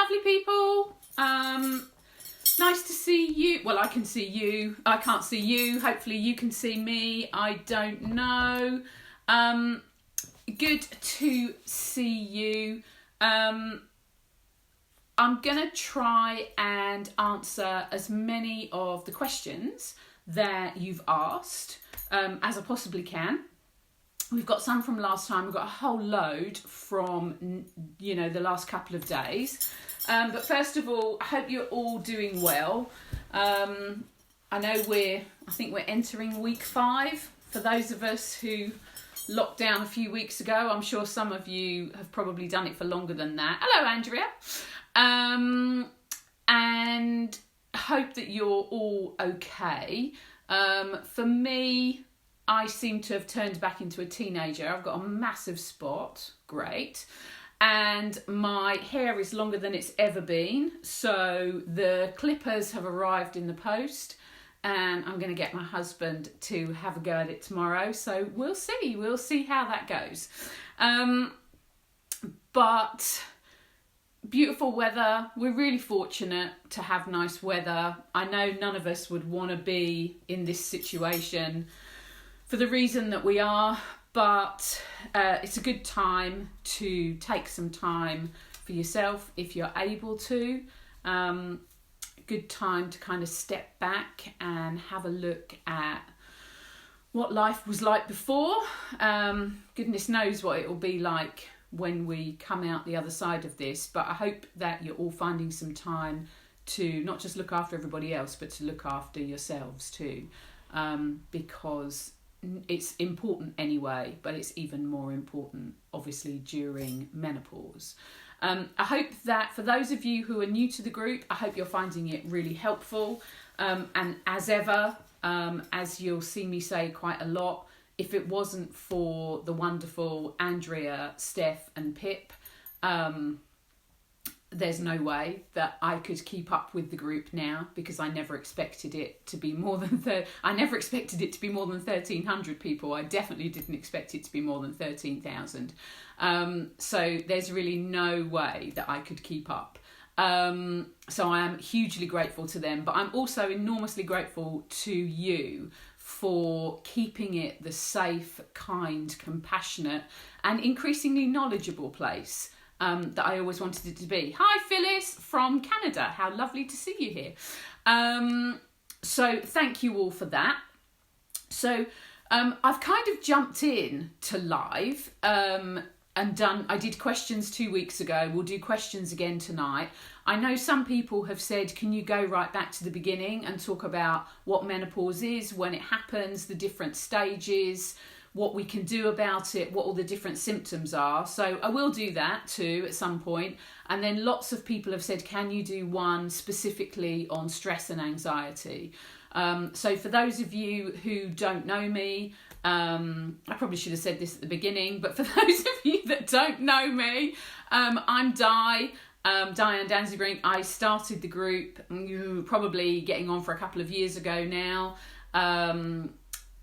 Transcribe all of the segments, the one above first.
lovely people. Nice to see you. Well, I can see you. I can't see you. Hopefully you can see me. I don't know. Good to see you. I'm going to try and answer as many of the questions that you've asked as I possibly can. We've got some from last time. We've got a whole load from, the last couple of days. But first of all, I hope you're all doing well. I know I think we're entering week 5. For those of us who locked down a few weeks ago, I'm sure some of you have probably done it for longer than that. Hello, Andrea. And hope that you're all okay. For me, I seem to have turned back into a teenager. I've got a massive spot. Great. And my hair is longer than it's ever been. So the clippers have arrived in the post and I'm going to get my husband to have a go at it tomorrow. So we'll see how that goes. But beautiful weather. We're really fortunate to have nice weather. I know none of us would want to be in this situation for the reason that we are. But it's a good time to take some time for yourself if you're able to. Good time to kind of step back and have a look at what life was like before. Goodness knows what it will be like when we come out the other side of this. But I hope that you're all finding some time to not just look after everybody else, but to look after yourselves too. Because it's important anyway, but it's even more important obviously during menopause. I hope that for those of you who are new to the group, I hope you're finding it really helpful. And as ever, as you'll see me say quite a lot, if it wasn't for the wonderful Andrea, Steph and Pip, there's no way that I could keep up with the group now, because I never expected it to be more than 1,300 people. I definitely didn't expect it to be more than 13,000. So there's really no way that I could keep up. So I am hugely grateful to them, but I'm also enormously grateful to you for keeping it the safe, kind, compassionate and increasingly knowledgeable place that I always wanted it to be. Hi Phyllis from Canada, how lovely to see you here. So thank you all for that. So I've kind of jumped in to live and I did questions 2 weeks ago. We'll do questions again tonight. I know some people have said, can you go right back to the beginning and talk about what menopause is, when it happens, the different stages, what we can do about it, what all the different symptoms are. So I will do that too at some point. And then lots of people have said, can you do one specifically on stress and anxiety? So for those of you who don't know me, I probably should have said this at the beginning, but for those of you that don't know me, I'm Di. Diane Danzybrink. I started the group probably getting on for a couple of years ago now.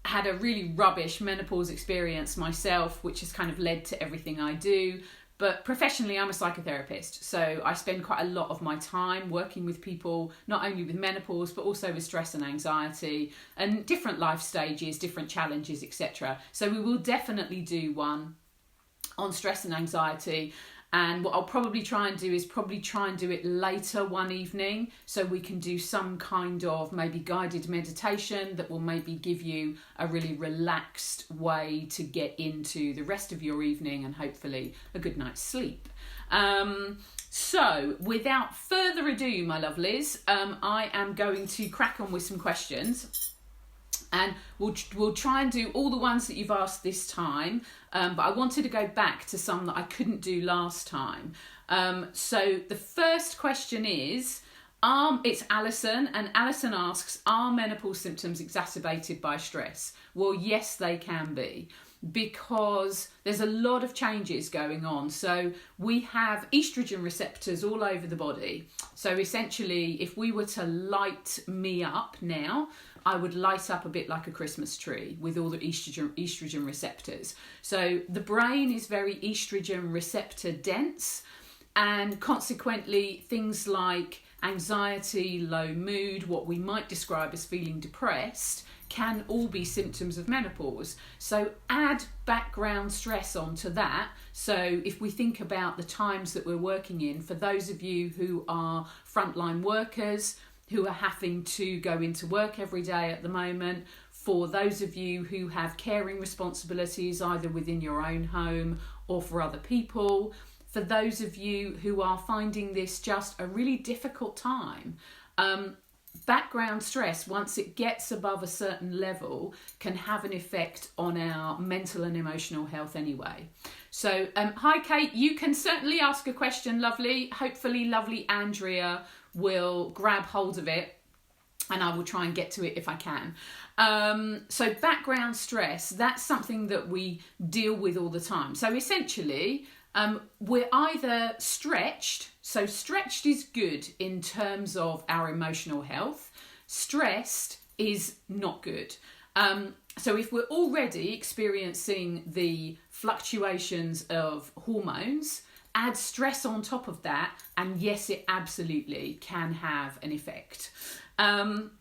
Had a really rubbish menopause experience myself, which has kind of led to everything I do. But professionally, I'm a psychotherapist. So I spend quite a lot of my time working with people, not only with menopause, but also with stress and anxiety and different life stages, different challenges, etc. So we will definitely do one on stress and anxiety. And what I'll probably try and do is do it later one evening, so we can do some kind of maybe guided meditation that will maybe give you a really relaxed way to get into the rest of your evening and hopefully a good night's sleep. So without further ado, my lovelies, I am going to crack on with some questions. And we'll try and do all the ones that you've asked this time. But I wanted to go back to some that I couldn't do last time. So the first question is, it's Alison. And Alison asks, are menopause symptoms exacerbated by stress? Well, yes, they can be. Because there's a lot of changes going on. So we have estrogen receptors all over the body. So essentially, if we were to light me up now, I would light up a bit like a Christmas tree with all the estrogen receptors. So the brain is very estrogen receptor dense. And consequently, things like anxiety, low mood, what we might describe as feeling depressed, can all be symptoms of menopause. So add background stress onto that. So if we think about the times that we're working in, for those of you who are frontline workers, who are having to go into work every day at the moment, for those of you who have caring responsibilities either within your own home or for other people, for those of you who are finding this just a really difficult time, background stress, once it gets above a certain level, can have an effect on our mental and emotional health anyway. So, hi Kate, you can certainly ask a question, lovely. Hopefully lovely Andrea will grab hold of it and I will try and get to it if I can. So background stress, that's something that we deal with all the time. So essentially, we're either stretched, so stretched is good in terms of our emotional health, stressed is not good. So if we're already experiencing the fluctuations of hormones, add stress on top of that, and yes, it absolutely can have an effect. And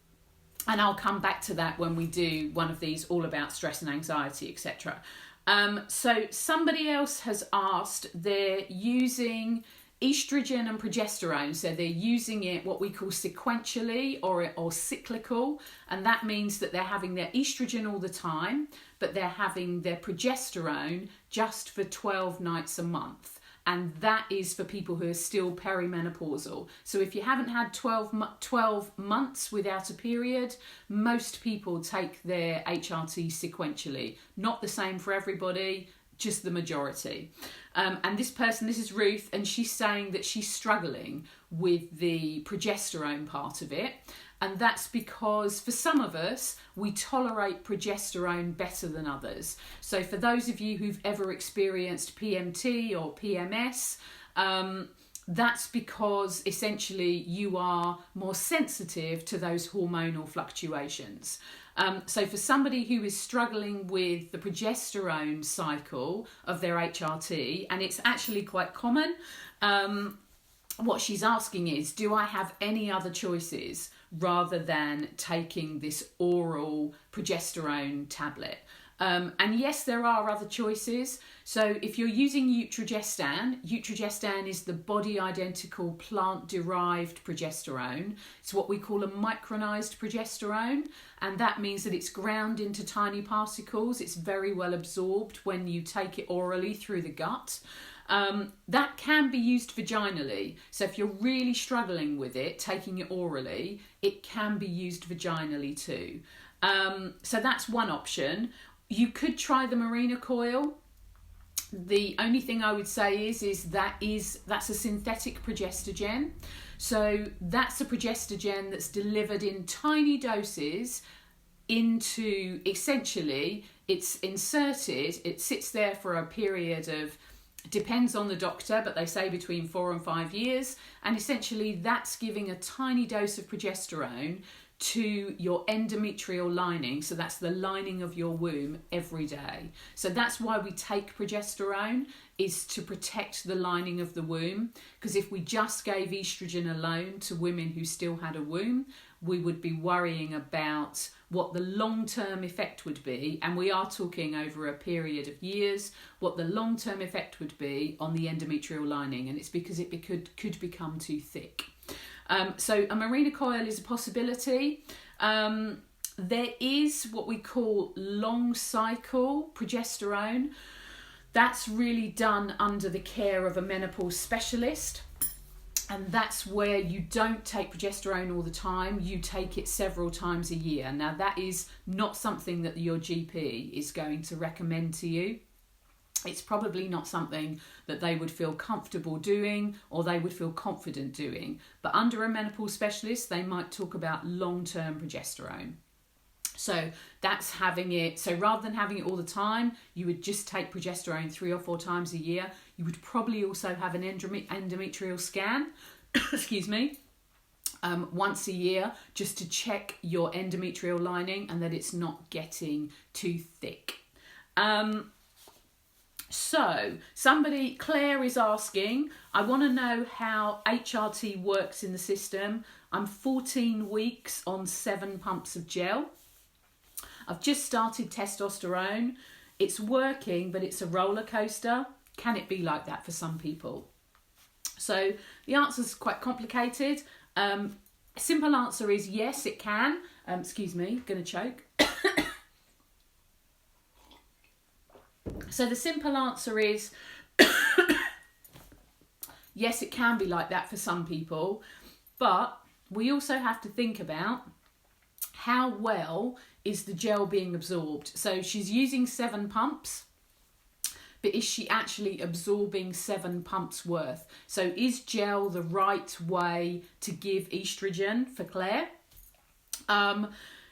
I'll come back to that when we do one of these all about stress and anxiety, etc. So somebody else has asked, they're using estrogen and progesterone, so they're using it what we call sequentially or cyclical, and that means that they're having their estrogen all the time, but they're having their progesterone just for 12 nights a month. And that is for people who are still perimenopausal. So if you haven't had 12 months without a period, most people take their HRT sequentially. Not the same for everybody, just the majority. And this person, this is Ruth, and she's saying that she's struggling with the progesterone part of it. And that's because for some of us, we tolerate progesterone better than others. So for those of you who've ever experienced PMT or PMS, that's because essentially you are more sensitive to those hormonal fluctuations. So for somebody who is struggling with the progesterone cycle of their HRT, and it's actually quite common, what she's asking is, do I have any other choices rather than taking this oral progesterone tablet? And yes, there are other choices. So if you're using Utrogestan is the body identical plant-derived progesterone. It's what we call a micronized progesterone, and that means that it's ground into tiny particles. It's very well absorbed when you take it orally through the gut. That can be used vaginally. So if you're really struggling with it, taking it orally, it can be used vaginally too. So that's one option. You could try the Mirena coil. The only thing I would say is that's a synthetic progestogen. So that's a progestogen that's delivered in tiny doses into, essentially, it's inserted, it sits there for a period of, depends on the doctor, but they say between 4 and 5 years, and essentially that's giving a tiny dose of progesterone to your endometrial lining, so that's the lining of your womb, every day. So that's why we take progesterone, is to protect the lining of the womb, because if we just gave estrogen alone to women who still had a womb, we would be worrying about what the long-term effect would be, and we are talking over a period of years, what the long-term effect would be on the endometrial lining, and it's because it could become too thick. So a Mirena coil is a possibility. There is what we call long cycle progesterone. That's really done under the care of a menopause specialist. And that's where you don't take progesterone all the time, you take it several times a year. Now that is not something that your GP is going to recommend to you. It's probably not something that they would feel comfortable doing or they would feel confident doing. But under a menopause specialist, they might talk about long-term progesterone. So that's having it, so rather than having it all the time, you would just take progesterone 3 or 4 times a year. You would probably also have an endometrial scan, excuse me, once a year, just to check your endometrial lining and that it's not getting too thick. So Claire is asking, I want to know how HRT works in the system. I'm 14 weeks on 7 pumps of gel. I've just started testosterone. It's working, but it's a roller coaster. Can it be like that for some people? So the answer is quite complicated. Simple answer is yes, it can. Excuse me, gonna choke. So the simple answer is yes, it can be like that for some people, but we also have to think about how well is the gel being absorbed. So she's using 7 pumps, but is she actually absorbing 7 pumps worth? So is gel the right way to give estrogen for Claire?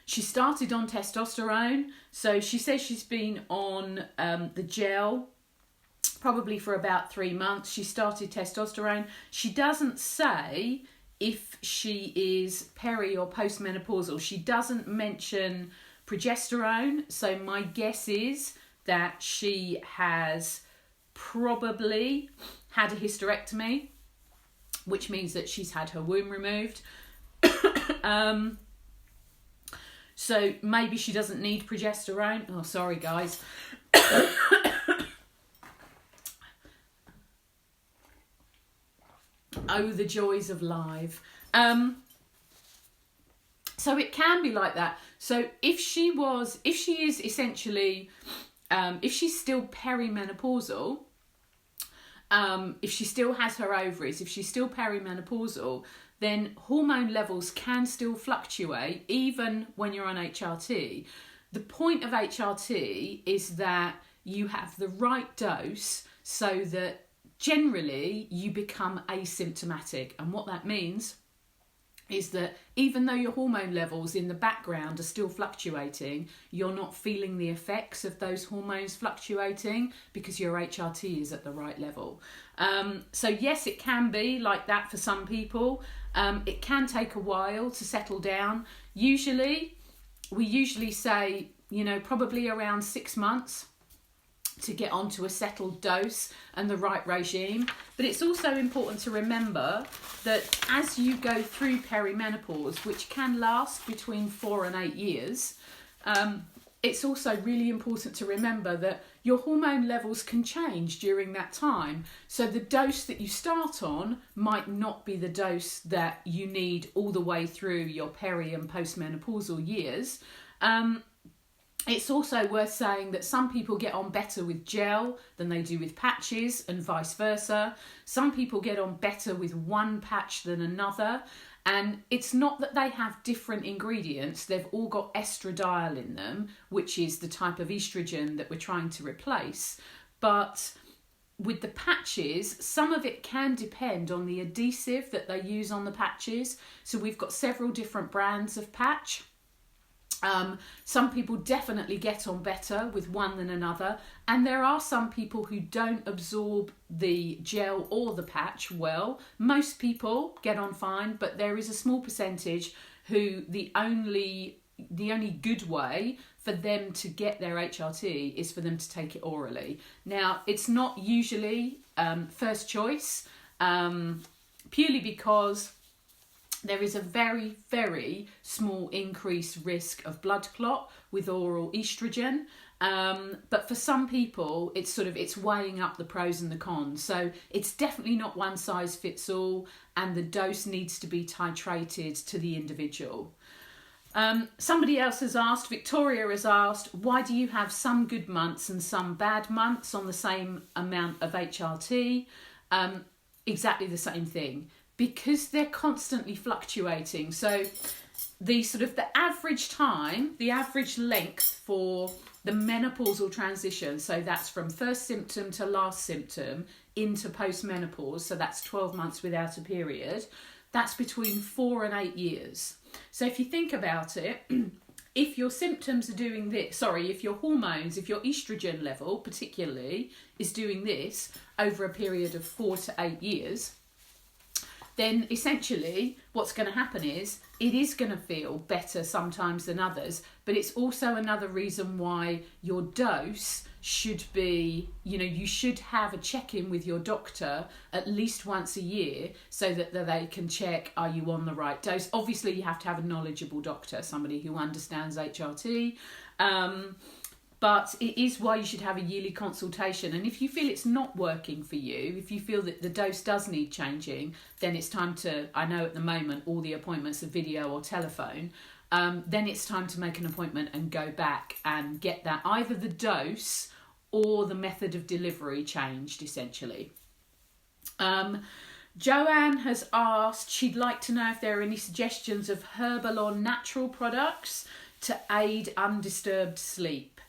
She started on testosterone, so she says she's been on the gel probably for about 3 months. She started testosterone. She doesn't say if she is peri or postmenopausal. She doesn't mention progesterone, so my guess is that she has probably had a hysterectomy, which means that she's had her womb removed. So maybe she doesn't need progesterone. Oh, sorry, guys. Oh, the joys of live. So it can be like that. So if she is essentially, if she's still perimenopausal, if she still has her ovaries, if she's still perimenopausal, then hormone levels can still fluctuate even when you're on HRT. The point of HRT is that you have the right dose so that generally you become asymptomatic. And what that means is that even though your hormone levels in the background are still fluctuating, you're not feeling the effects of those hormones fluctuating because your HRT is at the right level. So yes, it can be like that for some people. It can take a while to settle down. We usually say, probably around 6 months to get onto a settled dose and the right regime. But it's also important to remember that as you go through perimenopause, which can last between 4 and 8 years, it's also really important to remember that your hormone levels can change during that time. So the dose that you start on might not be the dose that you need all the way through your peri and postmenopausal years. It's also worth saying that some people get on better with gel than they do with patches and vice versa. Some people get on better with one patch than another. And it's not that they have different ingredients. They've all got estradiol in them, which is the type of estrogen that we're trying to replace. But with the patches, some of it can depend on the adhesive that they use on the patches. So we've got several different brands of patch. Some people definitely get on better with one than another, and there are some people who don't absorb the gel or the patch well. Most people get on fine, but there is a small percentage who the only good way for them to get their HRT is for them to take it orally. Now, it's not usually first choice, purely because there is a very, very small increased risk of blood clot with oral estrogen. But for some people, it's weighing up the pros and the cons. So it's definitely not one size fits all, and the dose needs to be titrated to the individual. Somebody else has asked, Victoria has asked, why do you have some good months and some bad months on the same amount of HRT? Exactly the same thing. Because they're constantly fluctuating. So the average time, the average length for the menopausal transition, so that's from first symptom to last symptom into postmenopause, so that's 12 months without a period, that's between 4 and 8 years. So if you think about it, if your symptoms are doing this, if your hormones, if your estrogen level particularly is doing this over a period of 4 to 8 years, then essentially what's going to happen is it is going to feel better sometimes than others, but it's also another reason why your dose should be, you should have a check-in with your doctor at least once a year so that they can check, are you on the right dose? Obviously, you have to have a knowledgeable doctor, somebody who understands HRT. But it is why you should have a yearly consultation. And if you feel it's not working for you, if you feel that the dose does need changing, then it's time to, I know at the moment all the appointments are video or telephone, then it's time to make an appointment and go back and get that, either the dose or the method of delivery changed, essentially. Joanne has asked, she'd like to know if there are any suggestions of herbal or natural products to aid undisturbed sleep.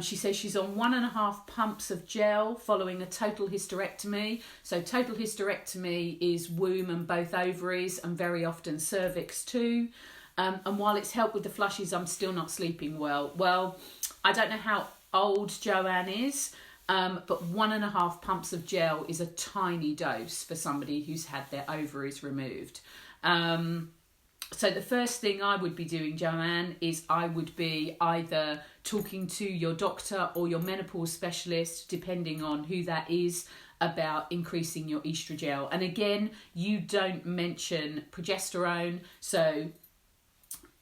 She says she's on 1.5 pumps of gel following a total hysterectomy. So total hysterectomy is womb and both ovaries and very often cervix too. And while it's helped with the flushes, I'm still not sleeping well. Well, I don't know how old Joanne is, but 1.5 pumps of gel is a tiny dose for somebody who's had their ovaries removed. So the first thing I would be doing, Joanne, is I would be either talking to your doctor or your menopause specialist, depending on who that is, about increasing your estrogen. And again, you don't mention progesterone, so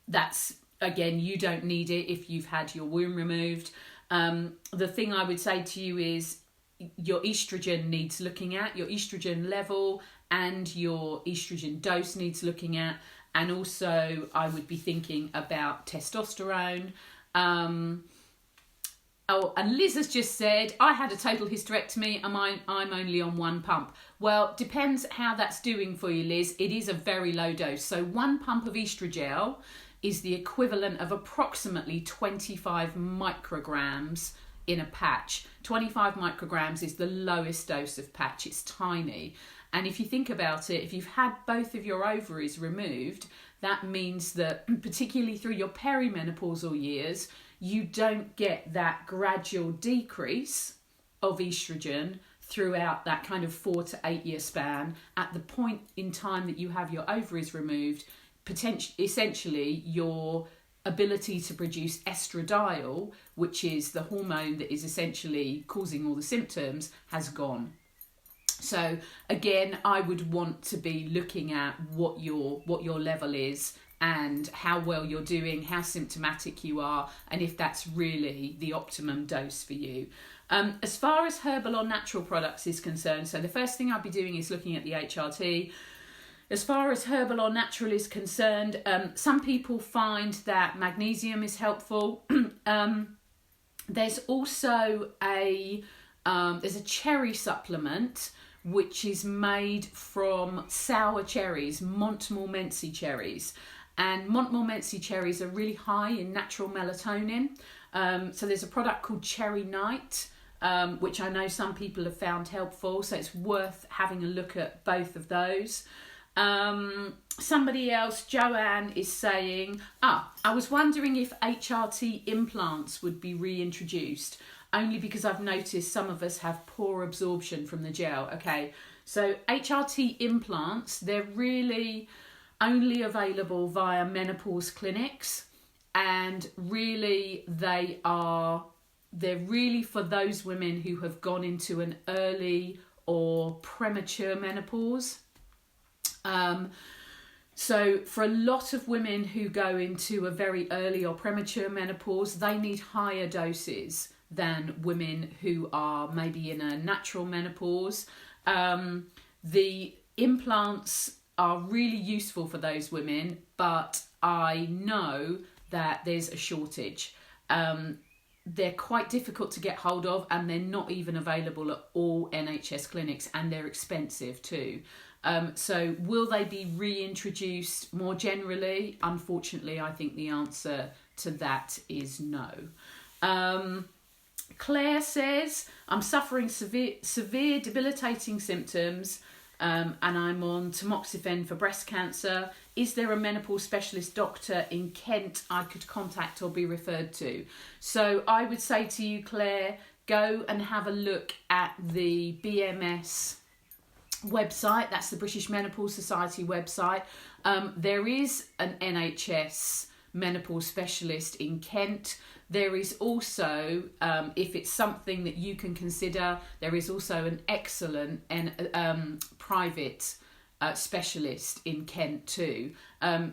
that's, again, you don't need it if you've had your womb removed. The thing I would say to you is your estrogen needs looking at, your estrogen level and your estrogen dose needs looking at. And also I would be thinking about testosterone. And Liz has just said, I had a total hysterectomy and I'm only on 1 pump. Well, depends how that's doing for you, Liz. It is a very low dose. So 1 pump of estrogel is the equivalent of approximately 25 micrograms in a patch. 25 micrograms is the lowest dose of patch. It's tiny. And if you think about it, if you've had both of your ovaries removed, that means that particularly through your perimenopausal years, you don't get that gradual decrease of estrogen throughout that kind of 4 to 8 year span. At the point in time that you have your ovaries removed, essentially your ability to produce estradiol, which is the hormone that is essentially causing all the symptoms, has gone. So again, I would want to be looking at what your level is and how well you're doing, how symptomatic you are, and if that's really the optimum dose for you. As far as herbal or natural products is concerned, so the first thing I'd be doing is looking at the HRT. As far as herbal or natural is concerned, some people find that magnesium is helpful. There's also there's a cherry supplement which is made from sour cherries, Montmorency cherries. And Montmorency cherries are really high in natural melatonin. So there's a product called Cherry Night, which I know some people have found helpful. So it's worth having a look at both of those. Somebody else, Joanne, is saying, I was wondering if HRT implants would be reintroduced, only because I've noticed some of us have poor absorption from the gel. Okay, so HRT implants, they're really only available via menopause clinics, and really they're really for those women who have gone into an early or premature menopause. So for a lot of women who go into a very early or premature menopause, they need higher doses than women who are maybe in a natural menopause. The implants are really useful for those women, but I know that there's a shortage. They're quite difficult to get hold of, and they're not even available at all NHS clinics, and they're expensive too. So will they be reintroduced more generally? Unfortunately, I think the answer to that is no. Claire says, I'm suffering severe debilitating symptoms and I'm on tamoxifen for breast cancer. Is there a menopause specialist doctor in Kent I could contact or be referred to? So I would say to you, Claire, go and have a look at the BMS website. That's the British Menopause Society website. There is an NHS menopause specialist in Kent. There is also, if it's something that you can consider, there is also an excellent and private specialist in Kent too.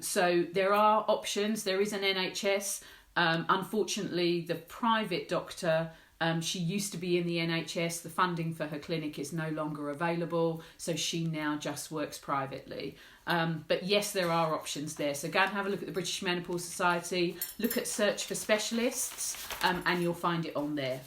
So there are options. There is an NHS. Unfortunately, the private doctor, she used to be in the NHS. The funding for her clinic is no longer available, so she now just works privately. But yes, there are options there. So go and have a look at the British Menopause Society. Look at search for specialists, and you'll find it on there.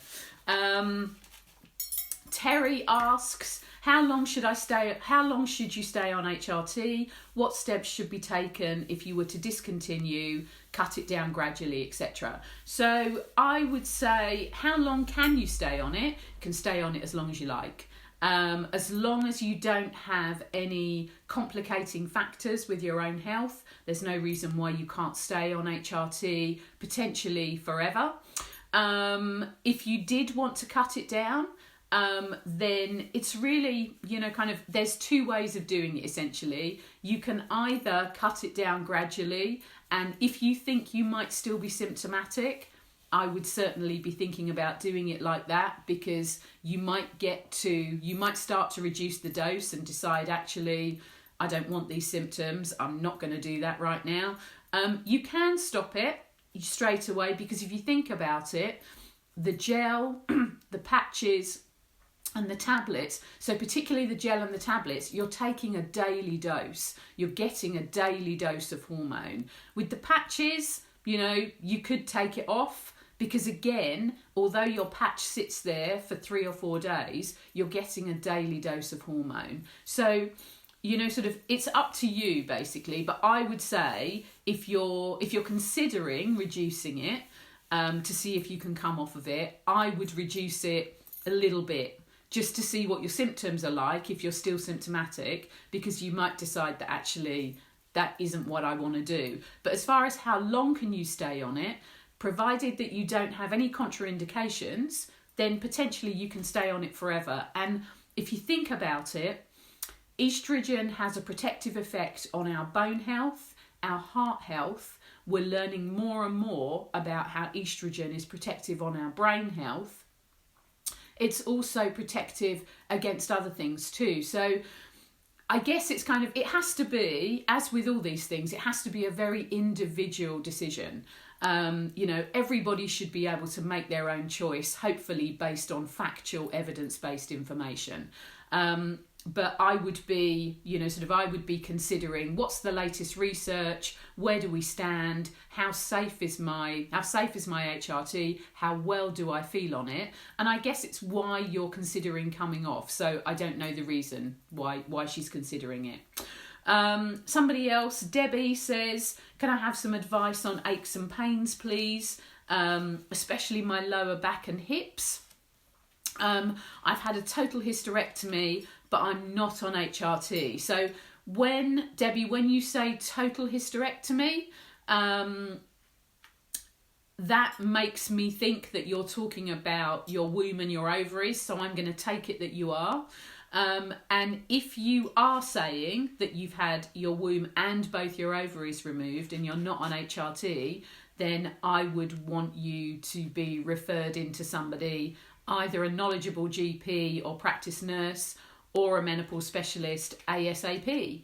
Terry asks, how long should you stay on HRT? What steps should be taken if you were to discontinue, cut it down gradually, etc.? So I would say, how long can you stay on it? You can stay on it as long as you like. As long as you don't have any complicating factors with your own health, there's no reason why you can't stay on HRT potentially forever. If you did want to cut it down, then it's really, there's two ways of doing it essentially. You can either cut it down gradually, and if you think you might still be symptomatic, I would certainly be thinking about doing it like that, because you might start to reduce the dose and decide, actually, I don't want these symptoms, I'm not going to do that right now. You can stop it straight away, because if you think about it, the gel, the patches and the tablets, so particularly the gel and the tablets, you're taking a daily dose. You're getting a daily dose of hormone. With the patches, you could take it off, because again, although your patch sits there for 3 or 4 days, you're getting a daily dose of hormone. So, it's up to you basically. But I would say if you're considering reducing it, to see if you can come off of it, I would reduce it a little bit, just to see what your symptoms are like if you're still symptomatic, because you might decide that actually that isn't what I want to do. But as far as how long can you stay on it, provided that you don't have any contraindications, then potentially you can stay on it forever. And if you think about it, estrogen has a protective effect on our bone health, our heart health. We're learning more and more about how estrogen is protective on our brain health. It's also protective against other things too. So I guess it has to be, as with all these things, it has to be a very individual decision. Everybody should be able to make their own choice, hopefully based on factual evidence-based information. But I would be, I would be considering what's the latest research, where do we stand, how safe is my HRT, how well do I feel on it, and I guess it's why you're considering coming off. So I don't know the reason why she's considering it. Somebody else, Debbie, says, can I have some advice on aches and pains, please? Especially my lower back and hips. I've had a total hysterectomy, but I'm not on HRT. So Debbie, when you say total hysterectomy, that makes me think that you're talking about your womb and your ovaries. So I'm going to take it that you are. And if you are saying that you've had your womb and both your ovaries removed and you're not on HRT, then I would want you to be referred into somebody, either a knowledgeable GP or practice nurse or a menopause specialist ASAP,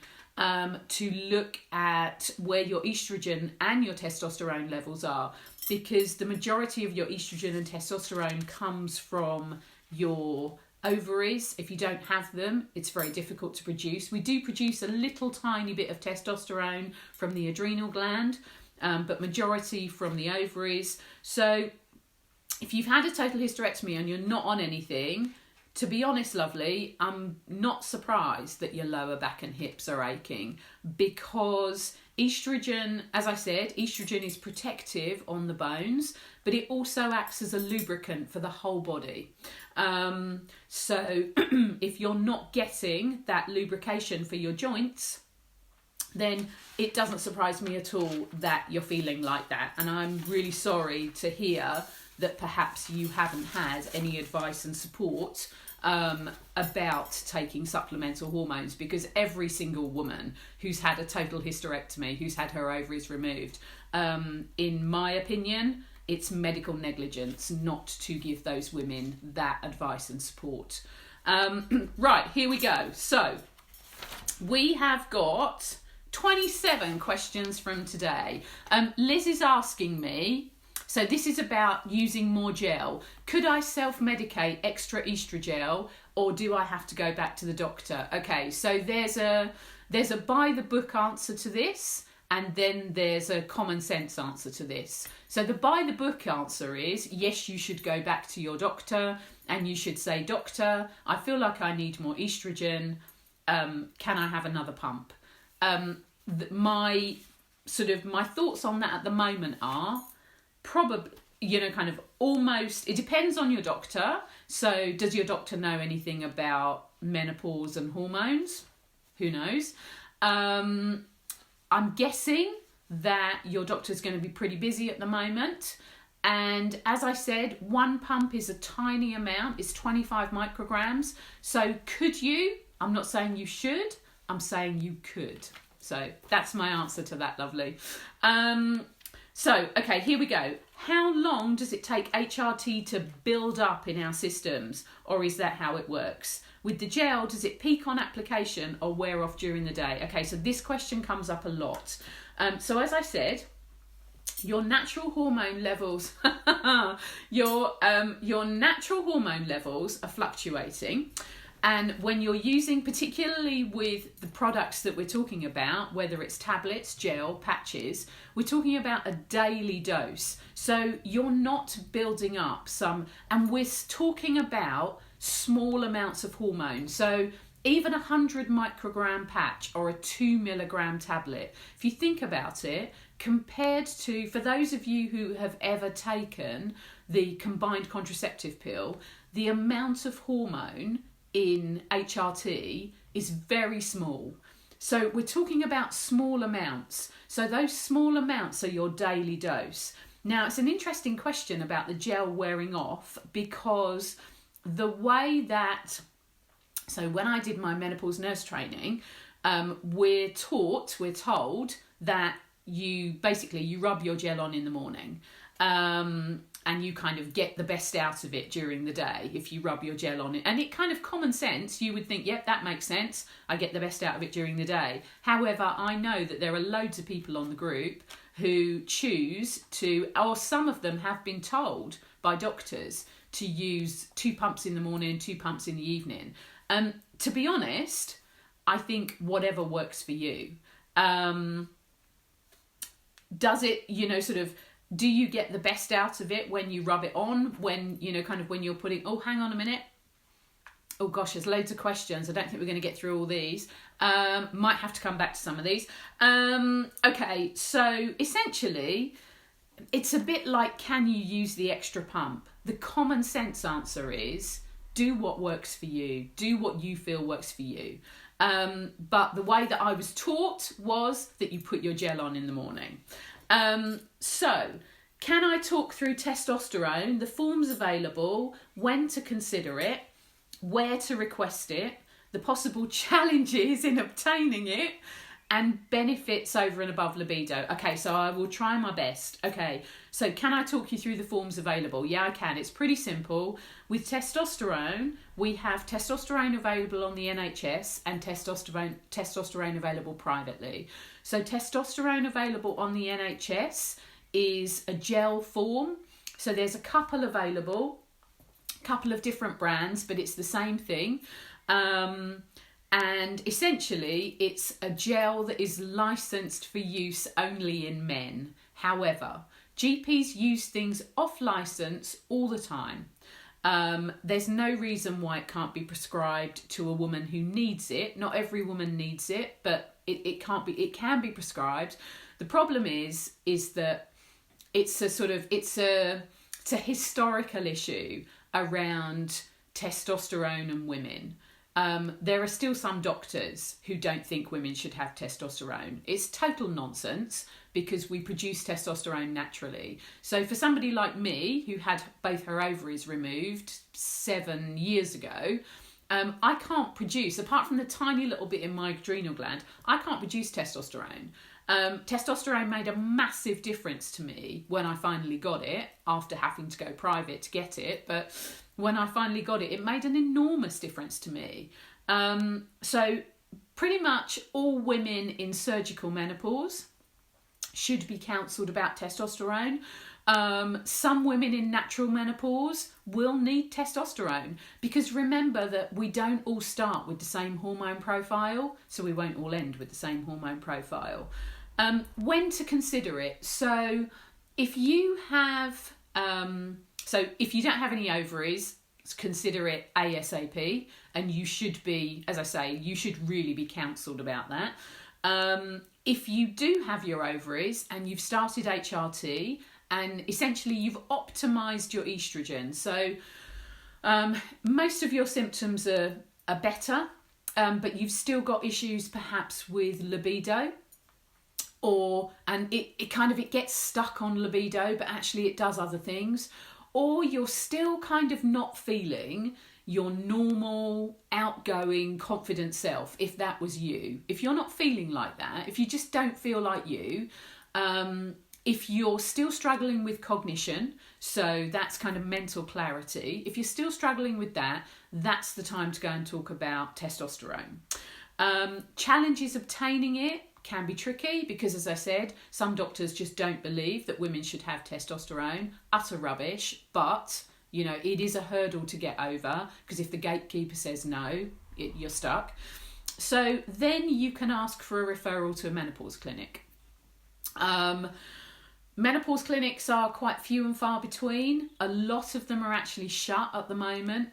to look at where your estrogen and your testosterone levels are, because the majority of your estrogen and testosterone comes from your ovaries. If you don't have them, it's very difficult to produce. We do produce a little tiny bit of testosterone from the adrenal gland, but majority from the ovaries. So if you've had a total hysterectomy and you're not on anything, to be honest, lovely, I'm not surprised that your lower back and hips are aching, because estrogen, as I said, estrogen is protective on the bones, but it also acts as a lubricant for the whole body. So if you're not getting that lubrication for your joints, then it doesn't surprise me at all that you're feeling like that. And I'm really sorry to hear that perhaps you haven't had any advice and support about taking supplemental hormones, because every single woman who's had a total hysterectomy, who's had her ovaries removed, in my opinion, it's medical negligence not to give those women that advice and support. Right, here we go. So we have got 27 questions from today. Liz is asking me, so this is about using more gel. Could I self-medicate extra estrogel, or do I have to go back to the doctor? Okay, so there's a by the book answer to this, and then there's a common sense answer to this. So the by the book answer is, yes, you should go back to your doctor and you should say, doctor, I feel like I need more estrogen. Can I have another pump? My thoughts on that at the moment are probably, kind of almost, it depends on your doctor. So does your doctor know anything about menopause and hormones? Who knows? I'm guessing that your doctor's going to be pretty busy at the moment. And as I said, one pump is a tiny amount. It's 25 micrograms. So could you? I'm not saying you should. I'm saying you could. So that's my answer to that, lovely. Okay, here we go. How long does it take HRT to build up in our systems? Or is that how it works? With the gel, does it peak on application or wear off during the day? Okay, so this question comes up a lot. So as I said, your natural hormone levels, your natural hormone levels are fluctuating. And when you're using, particularly with the products that we're talking about, whether it's tablets, gel, patches, we're talking about a daily dose. So you're not building up some, and we're talking about small amounts of hormone. So even 100 microgram patch or a 2 milligram tablet, if you think about it, compared to, for those of you who have ever taken the combined contraceptive pill, the amount of hormone in HRT is very small. So we're talking about small amounts. So those small amounts are your daily dose. Now, it's an interesting question about the gel wearing off, because the way that, so when I did my menopause nurse training, we're told that you rub your gel on in the morning. And you kind of get the best out of it during the day if you rub your gel on it. And it kind of common sense, you would think, yep, that makes sense. I get the best out of it during the day. However, I know that there are loads of people on the group who choose to, or some of them have been told by doctors to use 2 pumps in the morning, 2 pumps in the evening. To be honest, I think whatever works for you. Does it, do you get the best out of it when you rub it on? When, when you're putting, oh, hang on a minute. Oh gosh, there's loads of questions. I don't think we're going to get through all these. Might have to come back to some of these. Okay, so essentially, it's a bit like, can you use the extra pump? The common sense answer is, do what works for you. Do what you feel works for you. But the way that I was taught was that you put your gel on in the morning. So, can I talk through testosterone, the forms available, when to consider it, where to request it, the possible challenges in obtaining it, and benefits over and above libido? Okay, so I will try my best. Okay, so can I talk you through the forms available? Yeah, I can. It's pretty simple. With testosterone, we have testosterone available on the NHS and testosterone available privately. So testosterone available on the NHS is a gel form. So there's a couple available, couple of different brands, but it's the same thing. And essentially, it's a gel that is licensed for use only in men. However, GPs use things off license all the time. There's no reason why it can't be prescribed to a woman who needs it. Not every woman needs it, but it can be prescribed. The problem is that it's a historical issue around testosterone and women. there are still some doctors who don't think women should have testosterone. It's total nonsense because we produce testosterone naturally. So for somebody like me who had both her ovaries removed 7 years ago, I can't produce, apart from the tiny little bit in my adrenal gland, I can't produce testosterone. Testosterone made a massive difference to me when I finally got it, after having to go private to get it. But when I finally got it, it made an enormous difference to me. So pretty much all women in surgical menopause should be counselled about testosterone. Some women in natural menopause will need testosterone, because remember that we don't all start with the same hormone profile, so we won't all end with the same hormone profile. When to consider it? So if you have, if you don't have any ovaries, consider it ASAP, and you should be, as I say, you should really be counselled about that. If you do have your ovaries and you've started HRT, and essentially you've optimised your estrogen, so most of your symptoms are better, but you've still got issues perhaps with libido, and it gets stuck on libido, but actually it does other things, or you're still kind of not feeling your normal, outgoing, confident self, if that was you. If you're not feeling like that, if you just don't feel like you, if you're still struggling with cognition, so that's kind of mental clarity, if you're still struggling with that, that's the time to go and talk about testosterone. Challenges obtaining it can be tricky because, as I said, some doctors just don't believe that women should have testosterone. Utter rubbish, but it is a hurdle to get over, because if the gatekeeper says no, you're stuck. So then you can ask for a referral to a menopause clinic. Menopause clinics are quite few and far between. A lot of them are actually shut at the moment.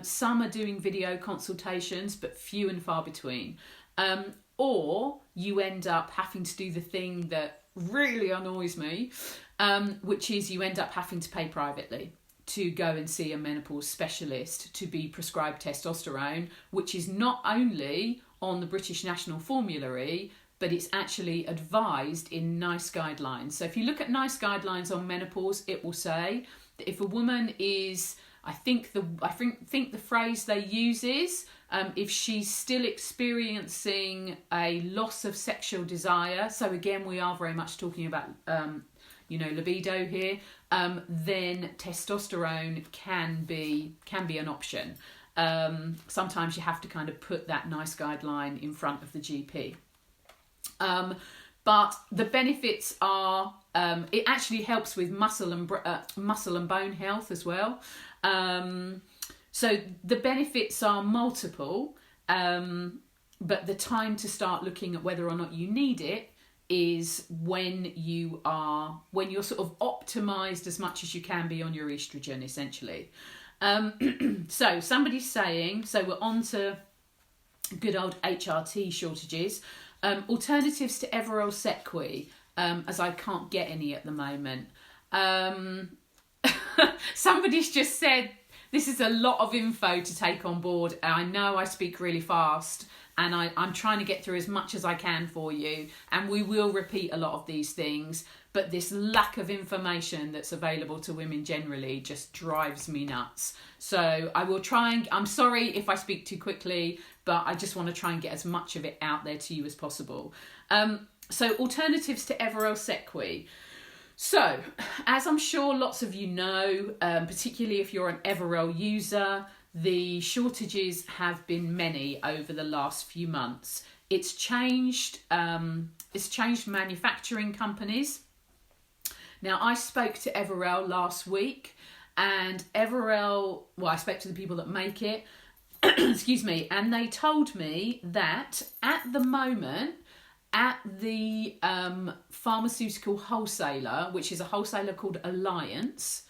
Some are doing video consultations, but few and far between. Or you end up having to do the thing that really annoys me, which is you end up having to pay privately to go and see a menopause specialist to be prescribed testosterone, which is not only on the British National Formulary, but it's actually advised in NICE guidelines. So if you look at NICE guidelines on menopause, it will say that if a woman is, I think the phrase they use is, if she's still experiencing a loss of sexual desire, so again we are very much talking about libido here, then testosterone can be an option. Sometimes you have to kind of put that NICE guideline in front of the GP. But the benefits are, it actually helps with muscle and bone health as well. So the benefits are multiple, but the time to start looking at whether or not you need it is when you're sort of optimized as much as you can be on your estrogen, essentially. So somebody's saying, so we're on to good old HRT shortages. Alternatives to Everol Sequi, as I can't get any at the moment. Somebody's just said, this is a lot of info to take on board. I know I speak really fast, and I'm trying to get through as much as I can for you, and we will repeat a lot of these things, but this lack of information that's available to women generally just drives me nuts. So I will try and, I'm sorry if I speak too quickly, but I just want to try and get as much of it out there to you as possible. So alternatives to Everol Sequi. So, as I'm sure lots of you know, particularly if you're an Everol user, the shortages have been many over the last few months. It's changed manufacturing companies. Now, I spoke to Everol last week, and Everol, I spoke to the people that make it, excuse me, and they told me that at the moment, at the pharmaceutical wholesaler, which is a wholesaler called Alliance,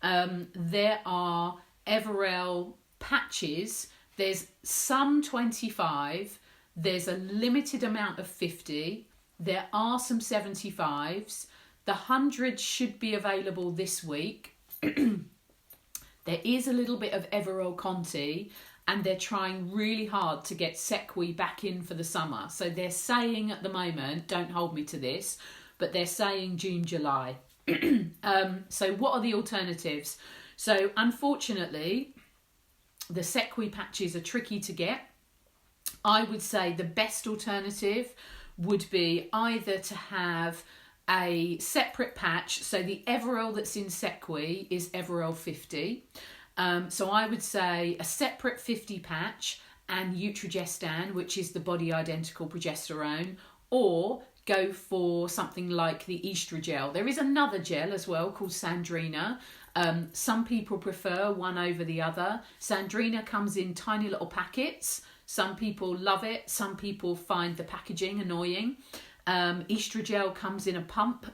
there are Everol patches. There's some 25, there's a limited amount of 50, there are some 75s, the 100 should be available this week. There is a little bit of Everol Conti, and they're trying really hard to get Sequi back in for the summer. So they're saying at the moment, don't hold me to this, but they're saying June, July. So what are the alternatives? So unfortunately, the Sequi patches are tricky to get. I would say the best alternative would be either to have a separate patch. So the Everol that's in Sequi is Everol 50. So I would say a separate 50 patch and Utrogestan, which is the body identical progesterone, or go for something like the Estrogel. There is another gel as well called Sandrina. Some people prefer one over the other. Sandrina comes in tiny little packets. Some people love it. Some people find the packaging annoying. Estrogel comes in a pump.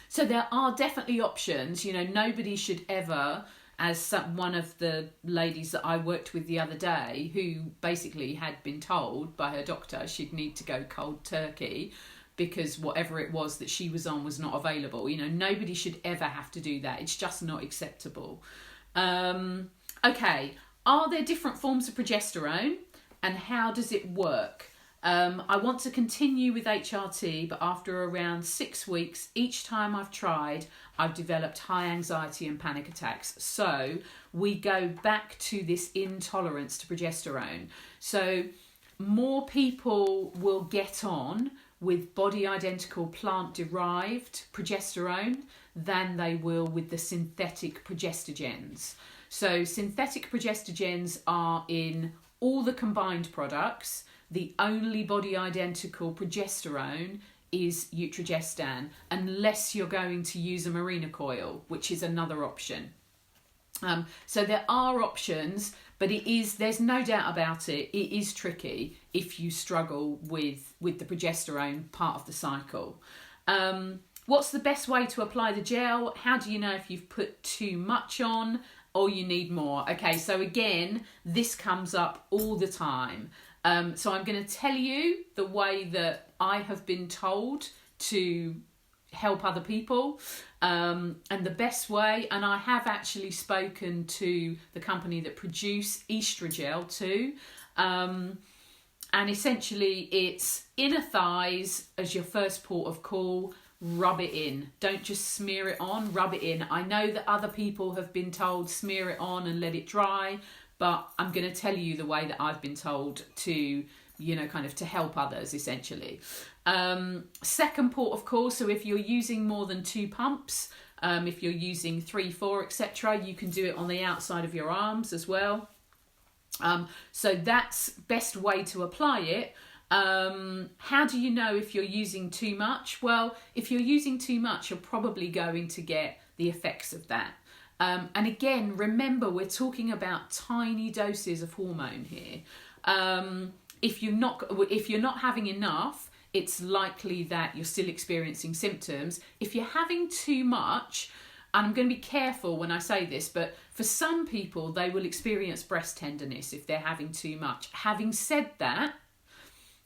So there are definitely options. You know, nobody should ever, as one of the ladies that I worked with the other day, who basically had been told by her doctor she'd need to go cold turkey because whatever it was that she was on was not available. You know, nobody should ever have to do that. It's just not acceptable. Okay, are there different forms of progesterone and how does it work? I want to continue with HRT, but after around 6 weeks, each time I've tried, I've developed high anxiety and panic attacks. So we go back to this intolerance to progesterone. So more people will get on with body identical plant derived progesterone than they will with the synthetic progestogens. So synthetic progestogens are in all the combined products. The only body identical progesterone is Utrogestan, unless you're going to use a Mirena coil, which is another option. So there are options, but there's no doubt about it, it is tricky if you struggle with the progesterone part of the cycle. What's the best way to apply the gel? How do you know if you've put too much on or you need more? Okay, so again, this comes up all the time. So I'm going to tell you the way that I have been told to help other people, and the best way, and I have actually spoken to the company that produce Estrogel too, and essentially it's inner thighs as your first port of call. Rub it in, don't just smear it on, rub it in. I know that other people have been told smear it on and let it dry, but I'm going to tell you the way that I've been told to, you know, kind of to help others essentially. Second port of call, so if you're using more than 2 pumps, if you're using 3, 4, etc., you can do it on the outside of your arms as well. So that's best way to apply it. How do you know if you're using too much? Well, if you're using too much, you're probably going to get the effects of that. And again, remember, we're talking about tiny doses of hormone here. If you're not having enough, it's likely that you're still experiencing symptoms. If you're having too much, and I'm going to be careful when I say this, but for some people, they will experience breast tenderness if they're having too much. Having said that,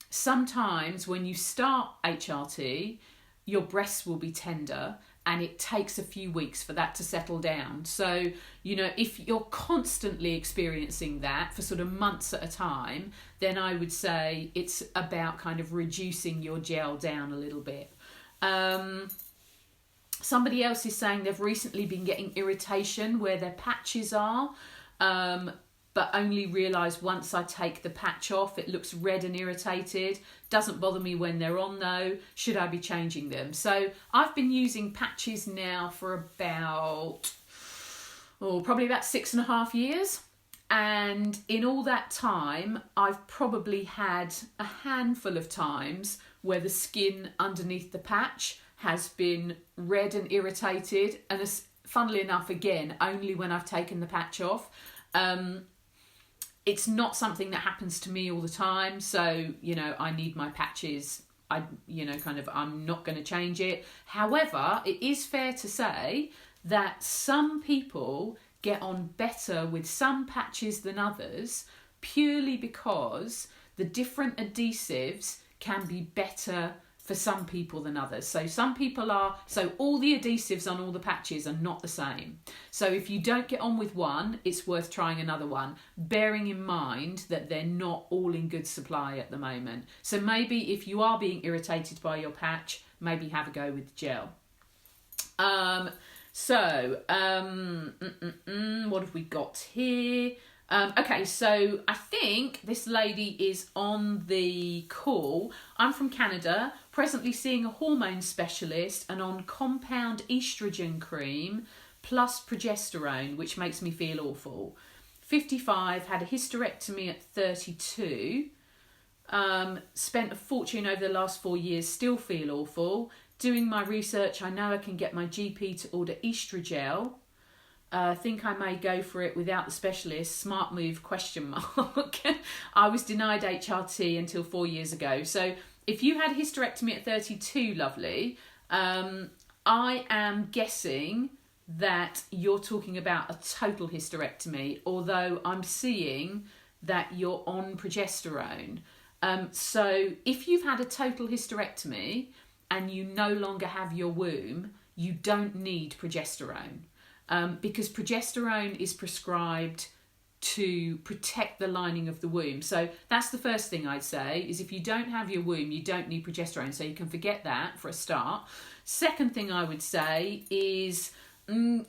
sometimes when you start HRT, your breasts will be tender, and it takes a few weeks for that to settle down. So, you know, if you're constantly experiencing that for sort of months at a time, then I would say it's about kind of reducing your gel down a little bit. Somebody else is saying they've recently been getting irritation where their patches are, but only realise once I take the patch off, it looks red and irritated. Doesn't bother me when they're on though. Should I be changing them? So I've been using patches now for about, probably about 6.5 years. And in all that time, I've probably had a handful of times where the skin underneath the patch has been red and irritated. And funnily enough, again, only when I've taken the patch off. It's not something that happens to me all the time. So, you know, I need my patches. I'm not going to change it. However, it is fair to say that some people get on better with some patches than others purely because the different adhesives can be better for some people than others. So all the adhesives on all the patches are not the same. So if you don't get on with one, it's worth trying another one, bearing in mind that they're not all in good supply at the moment. So maybe if you are being irritated by your patch, maybe have a go with gel. What have we got here? Okay, so I think this lady is on the call. I'm from Canada, presently seeing a hormone specialist and on compound estrogen cream plus progesterone, which makes me feel awful. 55, had a hysterectomy at 32. Spent a fortune over the last 4 years, still feel awful. Doing my research, I know I can get my GP to order estrogel. Think I may go for it without the specialist. Smart move, ? I was denied HRT until 4 years ago. So if you had a hysterectomy at 32, lovely, I am guessing that you're talking about a total hysterectomy, although I'm seeing that you're on progesterone. So if you've had a total hysterectomy and you no longer have your womb, you don't need progesterone. Because progesterone is prescribed to protect the lining of the womb. So that's the first thing I'd say, is if you don't have your womb, you don't need progesterone. So you can forget that for a start. Second thing I would say is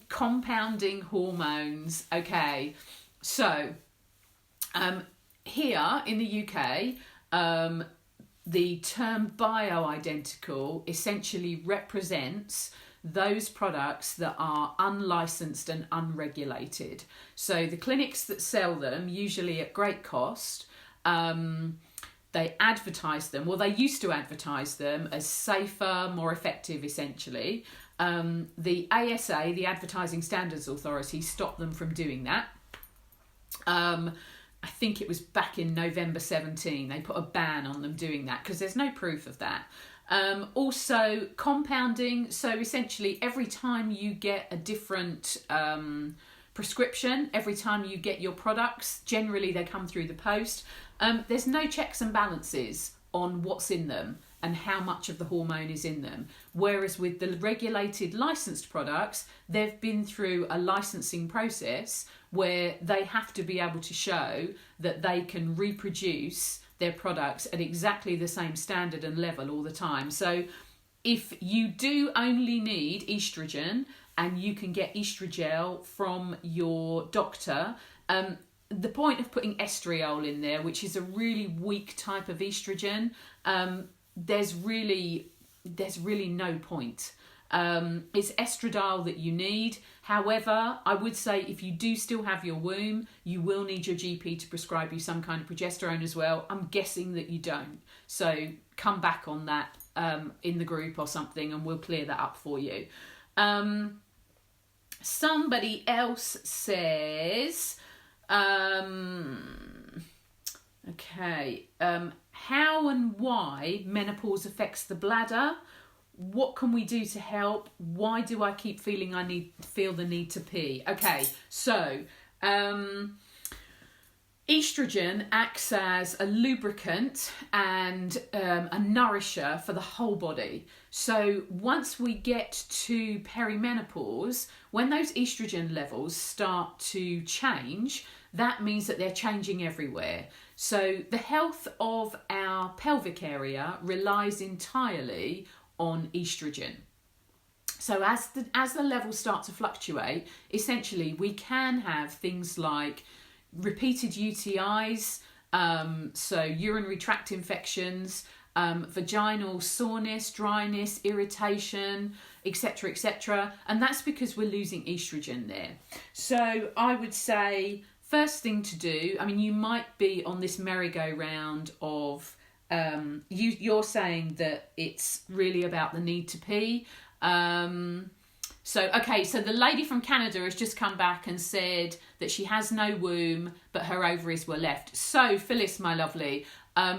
compounding hormones. Okay, so here in the UK, the term bioidentical essentially represents those products that are unlicensed and unregulated. So the clinics that sell them, usually at great cost, they advertise them, well, they used to advertise them as safer, more effective, essentially. The ASA, the Advertising Standards Authority, stopped them from doing that. I think it was back in November 17, they put a ban on them doing that because there's no proof of that. Also compounding, so essentially every time you get a different prescription, every time you get your products, generally they come through the post, there's no checks and balances on what's in them and how much of the hormone is in them. Whereas with the regulated licensed products, they've been through a licensing process where they have to be able to show that they can reproduce their products at exactly the same standard and level all the time. So if you do only need estrogen and you can get estrogel from your doctor, the point of putting estriol in there, which is a really weak type of estrogen, there's really no point. It's estradiol that you need. However, I would say if you do still have your womb, you will need your GP to prescribe you some kind of progesterone as well. I'm guessing that you don't. So come back on that in the group or something and we'll clear that up for you. Somebody else says, how and why menopause affects the bladder. What can we do to help? Why do I keep feeling feel the need to pee? Okay, so estrogen acts as a lubricant and a nourisher for the whole body. So once we get to perimenopause, when those estrogen levels start to change, that means that they're changing everywhere. So the health of our pelvic area relies entirely on estrogen. So as the levels start to fluctuate, essentially we can have things like repeated UTIs, so urinary tract infections, vaginal soreness, dryness, irritation, etc., etc. And that's because we're losing estrogen there. So I would say first thing to do, I mean, you might be on this merry-go-round of you're saying that it's really about the need to pee. So the lady from Canada has just come back and said that she has no womb, but her ovaries were left. So Phyllis, my lovely,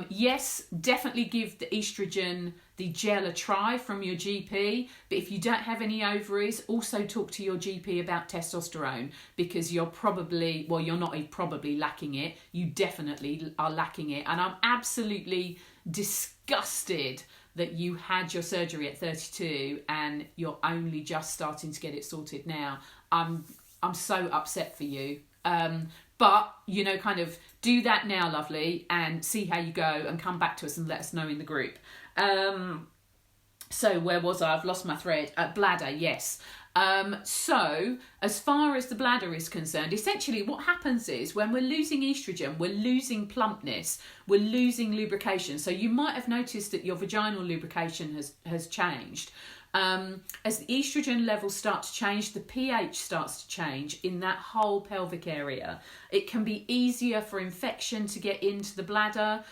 yes, definitely give the estrogen, the gel, a try from your GP. But if you don't have any ovaries, also talk to your GP about testosterone, because you're not probably lacking it. You definitely are lacking it. And I'm absolutely disgusted that you had your surgery at 32 and you're only just starting to get it sorted now. I'm so upset for you. But, you know, kind of do that now, lovely, and see how you go and come back to us and let us know in the group. So where was I? I've lost my thread. Bladder, yes. So as far as the bladder is concerned, essentially what happens is when we're losing estrogen, we're losing plumpness, we're losing lubrication. So you might have noticed that your vaginal lubrication has changed. As the estrogen levels start to change, the pH starts to change in that whole pelvic area. It can be easier for infection to get into the bladder.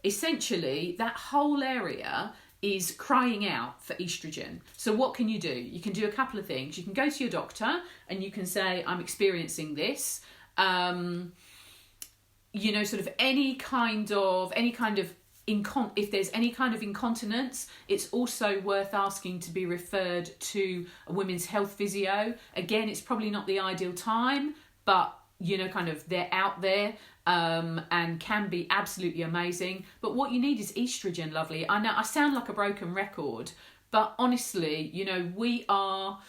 Essentially, that whole area is crying out for estrogen. So what can you do? You can do a couple of things. You can go to your doctor and you can say, I'm experiencing this. You know, sort of any kind of if there's any kind of incontinence, it's also worth asking to be referred to a women's health physio. Again, it's probably not the ideal time, but you know, kind of they're out there and can be absolutely amazing. But what you need is estrogen, lovely. I know I sound like a broken record, but honestly, you know, we are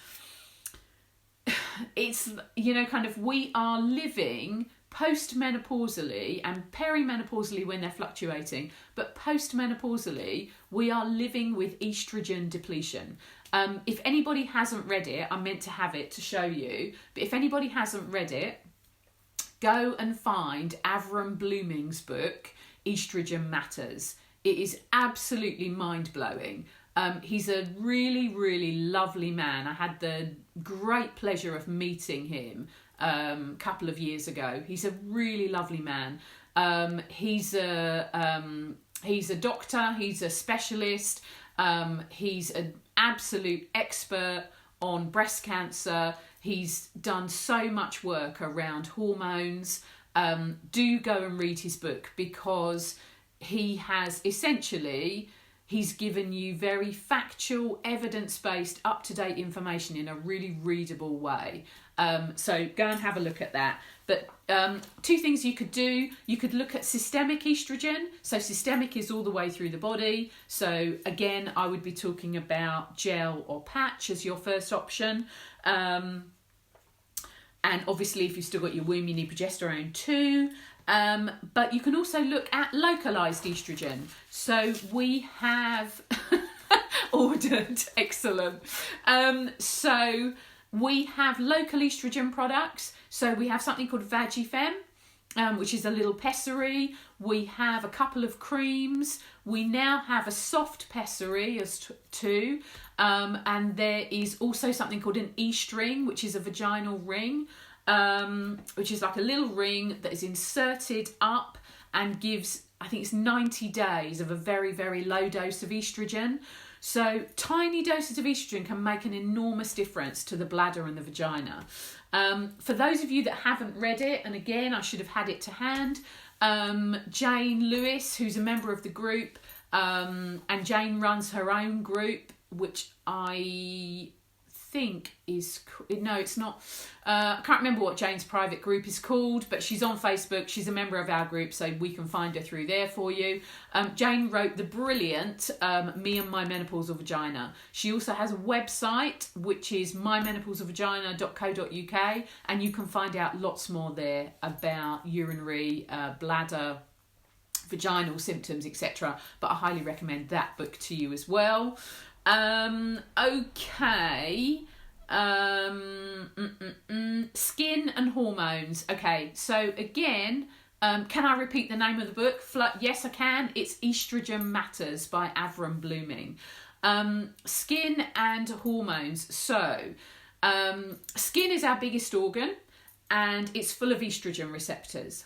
living postmenopausally and perimenopausally when they're fluctuating, but postmenopausally we are living with estrogen depletion. If anybody hasn't read it, I meant to have it to show you, but if anybody hasn't read it, go and find Avram Blooming's book, Estrogen Matters. It is absolutely mind-blowing. He's a really, really lovely man. I had the great pleasure of meeting him a couple of years ago. He's a really lovely man. He's a doctor. He's a specialist. He's an absolute expert on breast cancer. He's done so much work around hormones. Do go and read his book, because he has essentially, he's given you very factual, evidence-based, up-to-date information in a really readable way. So go and have a look at that. But two things you could do. You could look at systemic estrogen. So systemic is all the way through the body. So again, I would be talking about gel or patch as your first option. And obviously, if you've still got your womb, you need progesterone too. But you can also look at localized estrogen. So we have ordered, excellent. So we have local estrogen products. So we have something called Vagifem, which is a little pessary. We have a couple of creams. We now have a soft pessary as two. And there is also something called an E-string, which is a vaginal ring, which is like a little ring that is inserted up and gives, I think it's 90 days of a very, very low dose of estrogen. So tiny doses of estrogen can make an enormous difference to the bladder and the vagina. For those of you that haven't read it, and again, I should have had it to hand, Jane Lewis, who's a member of the group, and Jane runs her own group, which I think is, no, it's not, I can't remember what Jane's private group is called, but she's on Facebook. She's a member of our group, so we can find her through there for you. Jane wrote the brilliant Me and My Menopausal Vagina. She also has a website, which is mymenopausal.co.uk, and you can find out lots more there about urinary, bladder, vaginal symptoms, etc. But I highly recommend that book to you as well. Okay. Skin and hormones. Okay, so again, can I repeat the name of the book? Yes, I can. It's Estrogen Matters by Avram Blooming. Skin and hormones. So, skin is our biggest organ, and it's full of estrogen receptors.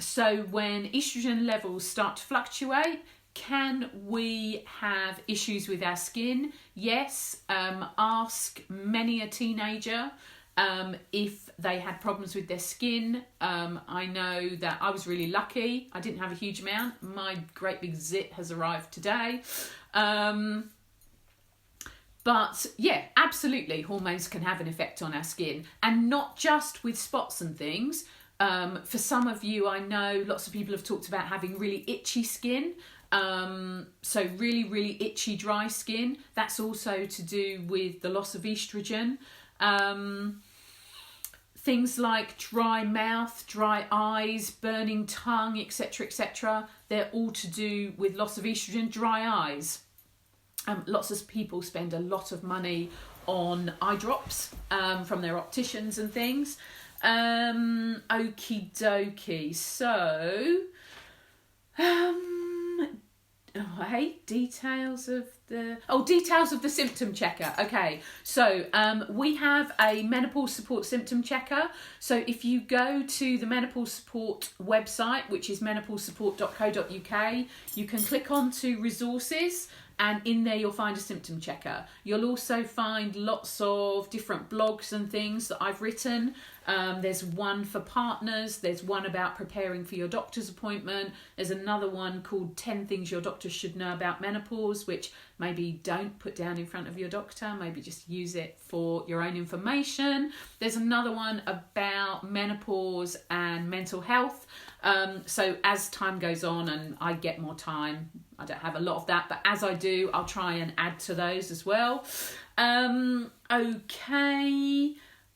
So when estrogen levels start to fluctuate, can we have issues with our skin? Yes. Ask many a teenager if they had problems with their skin. I know that I was really lucky. I didn't have a huge amount. My great big zit has arrived today. But yeah, absolutely, hormones can have an effect on our skin, and not just with spots and things. For some of you, I know lots of people have talked about having really itchy skin. So really, really itchy, dry skin. That's also to do with the loss of estrogen. Things like dry mouth, dry eyes, burning tongue, etc., etc. They're all to do with loss of estrogen. Dry eyes. Lots of people spend a lot of money on eye drops from their opticians and things. Okie dokie. So, details of the symptom checker. Okay, so we have a menopause support symptom checker. So if you go to the menopause support website, which is menopausesupport.co.uk, you can click on to resources, and in there you'll find a symptom checker. You'll also find lots of different blogs and things that I've written. There's one for partners, there's one about preparing for your doctor's appointment, there's another one called 10 Things Your Doctor Should Know About Menopause, which maybe don't put down in front of your doctor, maybe just use it for your own information. There's another one about menopause and mental health. So as time goes on and I get more time, I don't have a lot of that, but as I do, I'll try and add to those as well.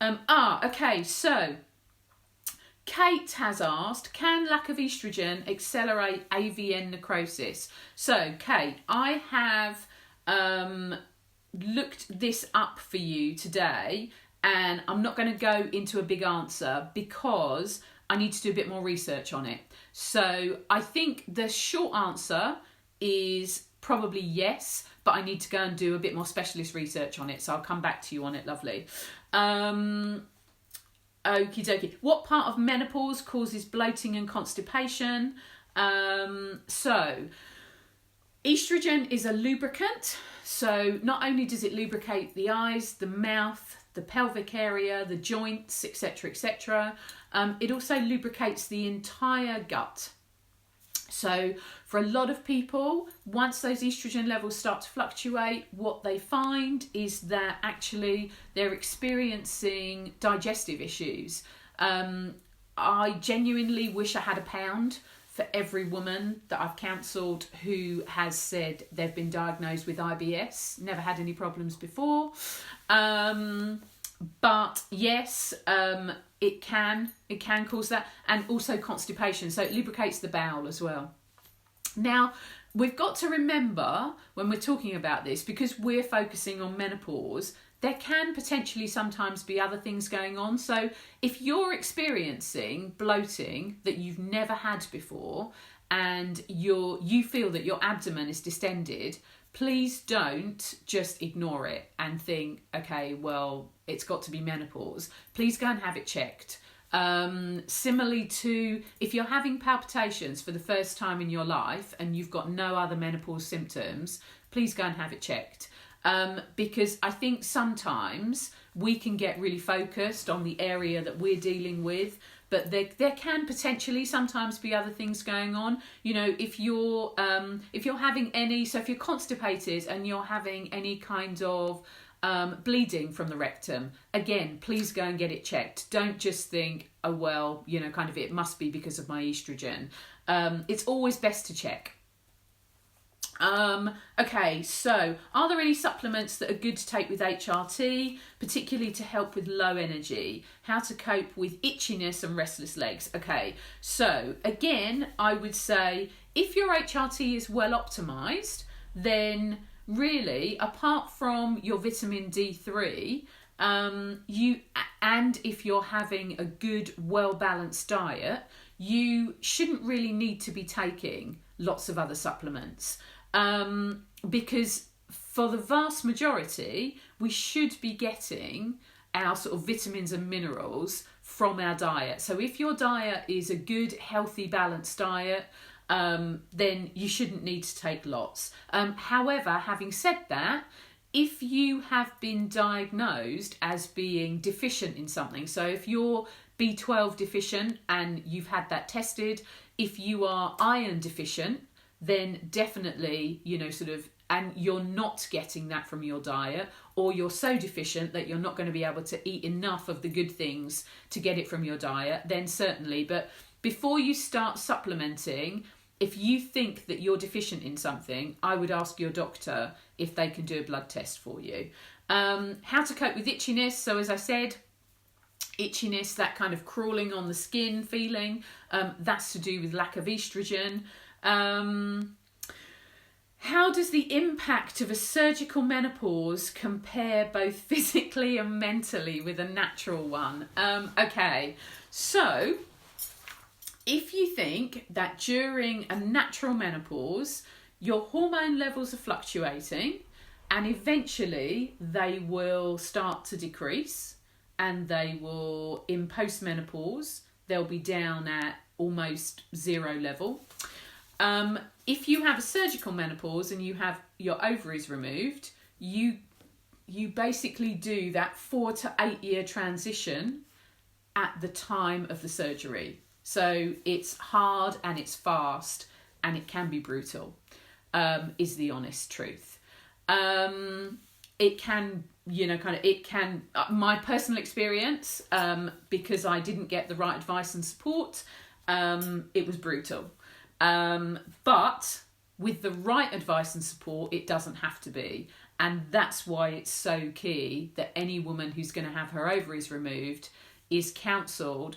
Okay, so Kate has asked, can lack of estrogen accelerate AVN necrosis? So Kate, I have looked this up for you today, and I'm not going to go into a big answer because I need to do a bit more research on it. So I think the short answer is probably yes, but I need to go and do a bit more specialist research on it. So I'll come back to you on it, lovely. Okie dokie. What part of menopause causes bloating and constipation? So estrogen is a lubricant. So not only does it lubricate the eyes, the mouth, the pelvic area, the joints, etc., etc. It also lubricates the entire gut. So for a lot of people, once those estrogen levels start to fluctuate, what they find is that actually they're experiencing digestive issues. I genuinely wish I had £1 for every woman that I've counselled who has said they've been diagnosed with IBS, never had any problems before. But yes, it can cause that, and also constipation. So it lubricates the bowel as well. Now, we've got to remember when we're talking about this, because we're focusing on menopause, there can potentially sometimes be other things going on. So if you're experiencing bloating that you've never had before, and you feel that your abdomen is distended, please don't just ignore it and think, okay, well, it's got to be menopause. Please go and have it checked. Similarly to if you're having palpitations for the first time in your life and you've got no other menopause symptoms, please go and have it checked. Because I think sometimes we can get really focused on the area that we're dealing with, but there can potentially sometimes be other things going on. You know, if you're having any, so if you're constipated and you're having any kind of bleeding from the rectum, again, please go and get it checked. Don't just think, oh well, you know, kind of it must be because of my estrogen. It's always best to check. Okay, so are there any supplements that are good to take with HRT, particularly to help with low energy? How to cope with itchiness and restless legs? Okay, so again, I would say if your HRT is well optimized, then really, apart from your vitamin D3, and if you're having a good, well-balanced diet, you shouldn't really need to be taking lots of other supplements. Because for the vast majority, we should be getting our sort of vitamins and minerals from our diet. So if your diet is a good, healthy, balanced diet, then you shouldn't need to take lots. However, having said that, if you have been diagnosed as being deficient in something, so if you're B12 deficient and you've had that tested, if you are iron deficient, then definitely, you know, sort of, and you're not getting that from your diet, or you're so deficient that you're not going to be able to eat enough of the good things to get it from your diet, then certainly. But before you start supplementing, if you think that you're deficient in something, I would ask your doctor if they can do a blood test for you. How to cope with itchiness. So as I said, itchiness, that kind of crawling on the skin feeling, that's to do with lack of estrogen. How does the impact of a surgical menopause compare both physically and mentally with a natural one? Okay, so if you think that during a natural menopause, your hormone levels are fluctuating and eventually they will start to decrease, and they will, in postmenopause, they'll be down at almost zero level. If you have a surgical menopause and you have your ovaries removed, you basically do that 4 to 8 year transition at the time of the surgery. So it's hard and it's fast and it can be brutal, is the honest truth. It can, my personal experience, because I didn't get the right advice and support, it was brutal. But with the right advice and support, it doesn't have to be. And that's why it's so key that any woman who's going to have her ovaries removed is counselled.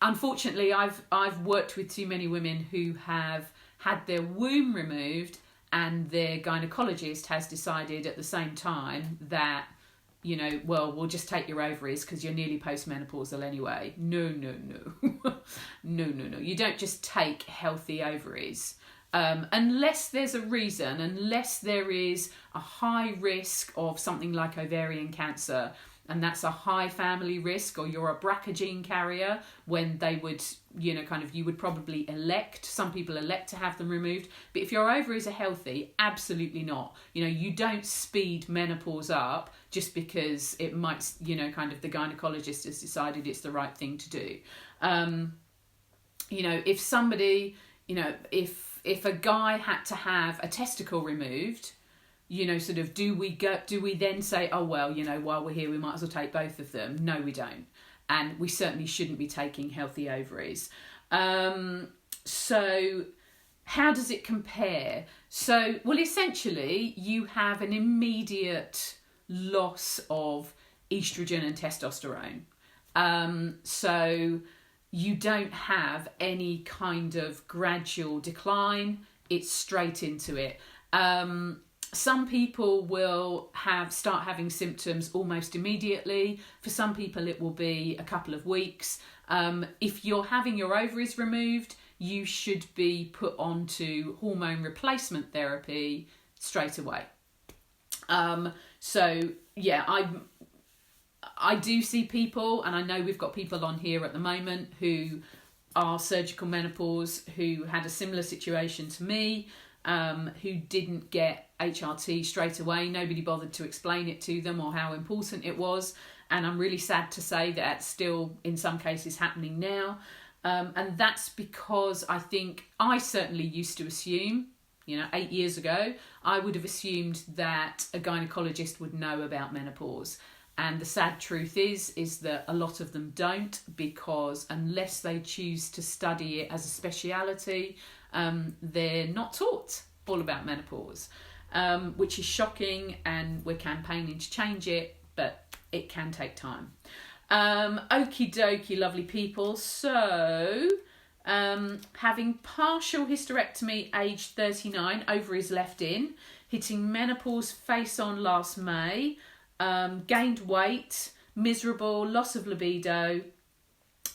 Unfortunately, I've worked with too many women who have had their womb removed and their gynecologist has decided at the same time that, we'll just take your ovaries because you're nearly postmenopausal anyway. No. No. You don't just take healthy ovaries. Unless there's a reason, unless there is a high risk of something like ovarian cancer, and that's a high family risk, or you're a BRCA gene carrier, when they would, you would probably elect, some people elect to have them removed. But if your ovaries are healthy, absolutely not. You don't speed menopause up just because it might, the gynecologist has decided it's the right thing to do. If somebody, if a guy had to have a testicle removed, do we then say, oh, well, while we're here, we might as well take both of them? No, we don't. And we certainly shouldn't be taking healthy ovaries. So how does it compare? So, well, essentially, you have an immediate loss of estrogen and testosterone. So you don't have any kind of gradual decline. It's straight into it. Some people will start having symptoms almost immediately. For some people, it will be a couple of weeks. If you're having your ovaries removed, you should be put onto hormone replacement therapy straight away. I do see people, and I know we've got people on here at the moment who are surgical menopause, who had a similar situation to me, who didn't get HRT straight away. Nobody bothered to explain it to them or how important it was. And I'm really sad to say that it's still in some cases happening now. And that's because I think I certainly used to assume, 8 years ago, I would have assumed that a gynecologist would know about menopause. And the sad truth is that a lot of them don't, because unless they choose to study it as a speciality, they're not taught all about menopause, which is shocking, and we're campaigning to change it, but it can take time. Okie dokie, lovely people. So, having partial hysterectomy aged 39, ovaries left in, hitting menopause face on last May, gained weight, miserable, loss of libido,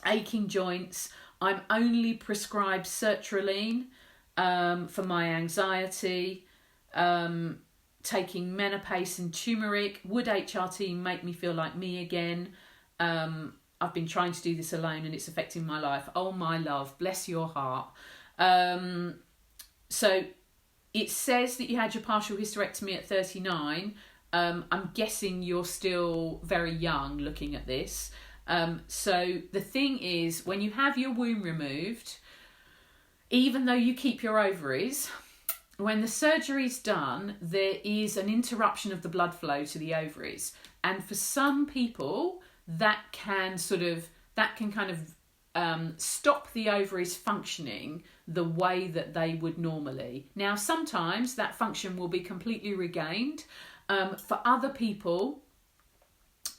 aching joints. I'm only prescribed sertraline for my anxiety, taking Menopause and turmeric. Would HRT make me feel like me again? I've been trying to do this alone and it's affecting my life. Oh, my love, bless your heart. So it says that you had your partial hysterectomy at 39. I'm guessing you're still very young looking at this. So the thing is, when you have your womb removed, even though you keep your ovaries, when the surgery's done, there is an interruption of the blood flow to the ovaries. And for some people, that can kind of stop the ovaries functioning the way that they would normally. Now, sometimes that function will be completely regained. For other people,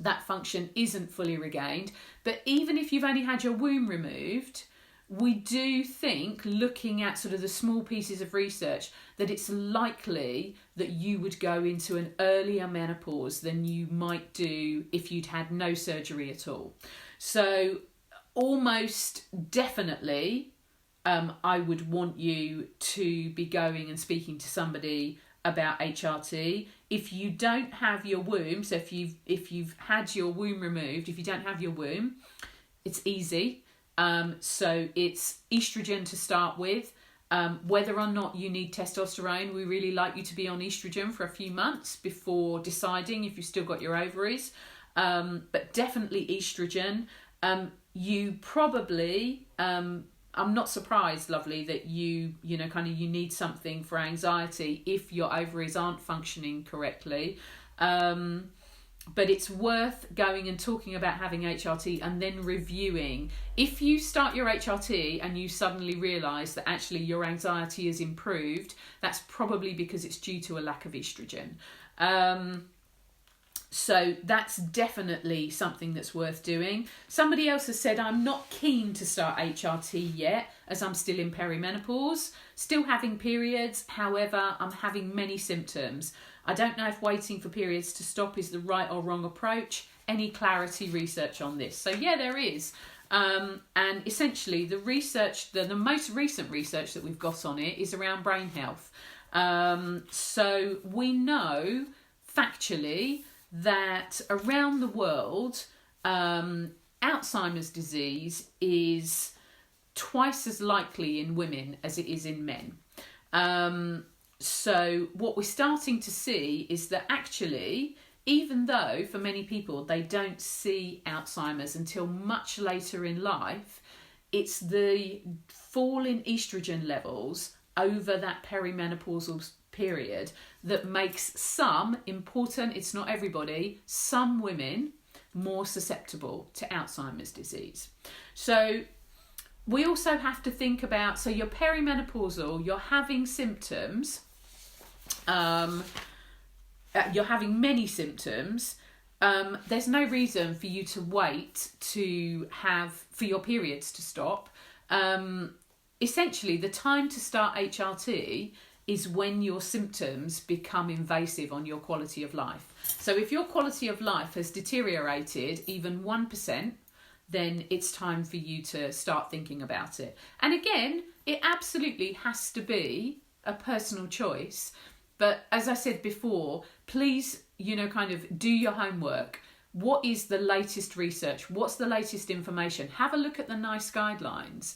that function isn't fully regained. But even if you've only had your womb removed, we do think, looking at sort of the small pieces of research, that it's likely that you would go into an earlier menopause than you might do if you'd had no surgery at all. So almost definitely, I would want you to be going and speaking to somebody about HRT. If you don't have your womb, so if you've had your womb removed, if you don't have your womb, it's easy. So it's estrogen to start with. Whether or not you need testosterone, we really like you to be on estrogen for a few months before deciding if you've still got your ovaries. But definitely estrogen. You probably, I'm not surprised, lovely, that you need something for anxiety if your ovaries aren't functioning correctly. But it's worth going and talking about having HRT and then reviewing. If you start your HRT and you suddenly realise that actually your anxiety has improved, that's probably because it's due to a lack of estrogen. So that's definitely something that's worth doing. Somebody else has said, I'm not keen to start HRT yet as I'm still in perimenopause, still having periods. However, I'm having many symptoms. I don't know if waiting for periods to stop is the right or wrong approach. Any clarity research on this? So yeah, there is. And essentially the research, the most recent research that we've got on it is around brain health. So we know factually that around the world, Alzheimer's disease is twice as likely in women as it is in men. So what we're starting to see is that actually, even though for many people they don't see Alzheimer's until much later in life, it's the fall in estrogen levels over that perimenopausal period that makes some, important, it's not everybody, some women more susceptible to Alzheimer's disease. So we also have to think about, so you're perimenopausal, you're having symptoms, you're having many symptoms. There's no reason for you to wait for your periods to stop. Essentially, the time to start HRT is when your symptoms become invasive on your quality of life. So if your quality of life has deteriorated even 1%, then it's time for you to start thinking about it. And again, it absolutely has to be a personal choice. But as I said before, please, do your homework. What is the latest research? What's the latest information? Have a look at the NICE guidelines.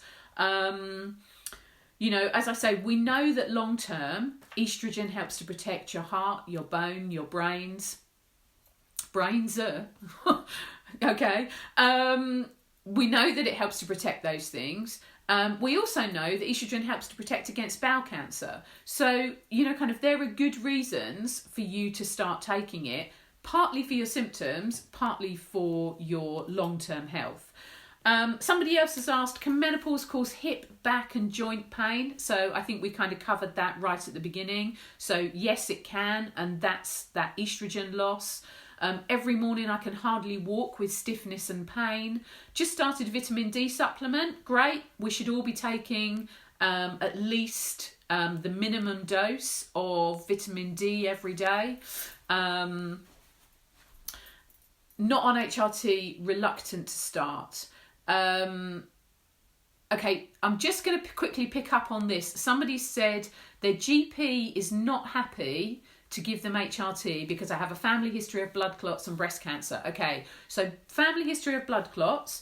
As I say, we know that long term, estrogen helps to protect your heart, your bone, your brains. Okay. We know that it helps to protect those things. We also know that estrogen helps to protect against bowel cancer. So, there are good reasons for you to start taking it, partly for your symptoms, partly for your long-term health. Somebody else has asked, can menopause cause hip, back and joint pain? So I think we kind of covered that right at the beginning. So yes, it can, and that's that estrogen loss. Every morning I can hardly walk with stiffness and pain. Just started vitamin D supplement. Great. We should all be taking at least the minimum dose of vitamin D every day. Not on HRT, reluctant to start. Okay, I'm just going to quickly pick up on this. Somebody said their GP is not happy to give them HRT because I have a family history of blood clots and breast cancer. Okay, so family history of blood clots,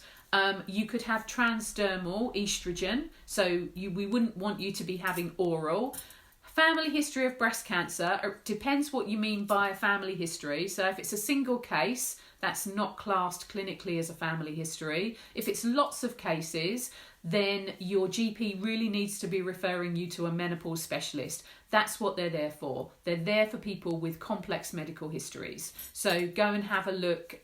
you could have transdermal estrogen, so we wouldn't want you to be having oral. Family history of breast cancer, it depends what you mean by a family history. So if it's a single case, that's not classed clinically as a family history. If it's lots of cases, then your GP really needs to be referring you to a menopause specialist. That's what they're there for. They're there for people with complex medical histories. So go and have a look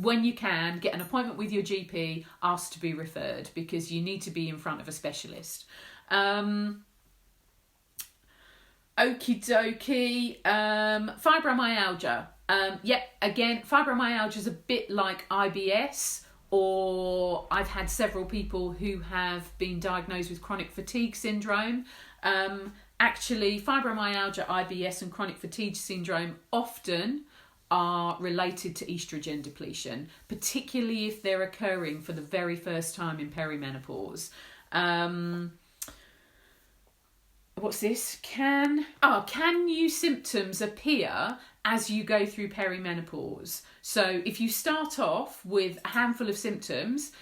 when you can, get an appointment with your GP, ask to be referred, because you need to be in front of a specialist. Okie dokie. Fibromyalgia. Again, fibromyalgia is a bit like IBS, or I've had several people who have been diagnosed with chronic fatigue syndrome. Actually, fibromyalgia, IBS and chronic fatigue syndrome often are related to estrogen depletion, particularly if they're occurring for the very first time in perimenopause. What's this? Can new symptoms appear as you go through perimenopause? So if you start off with a handful of symptoms,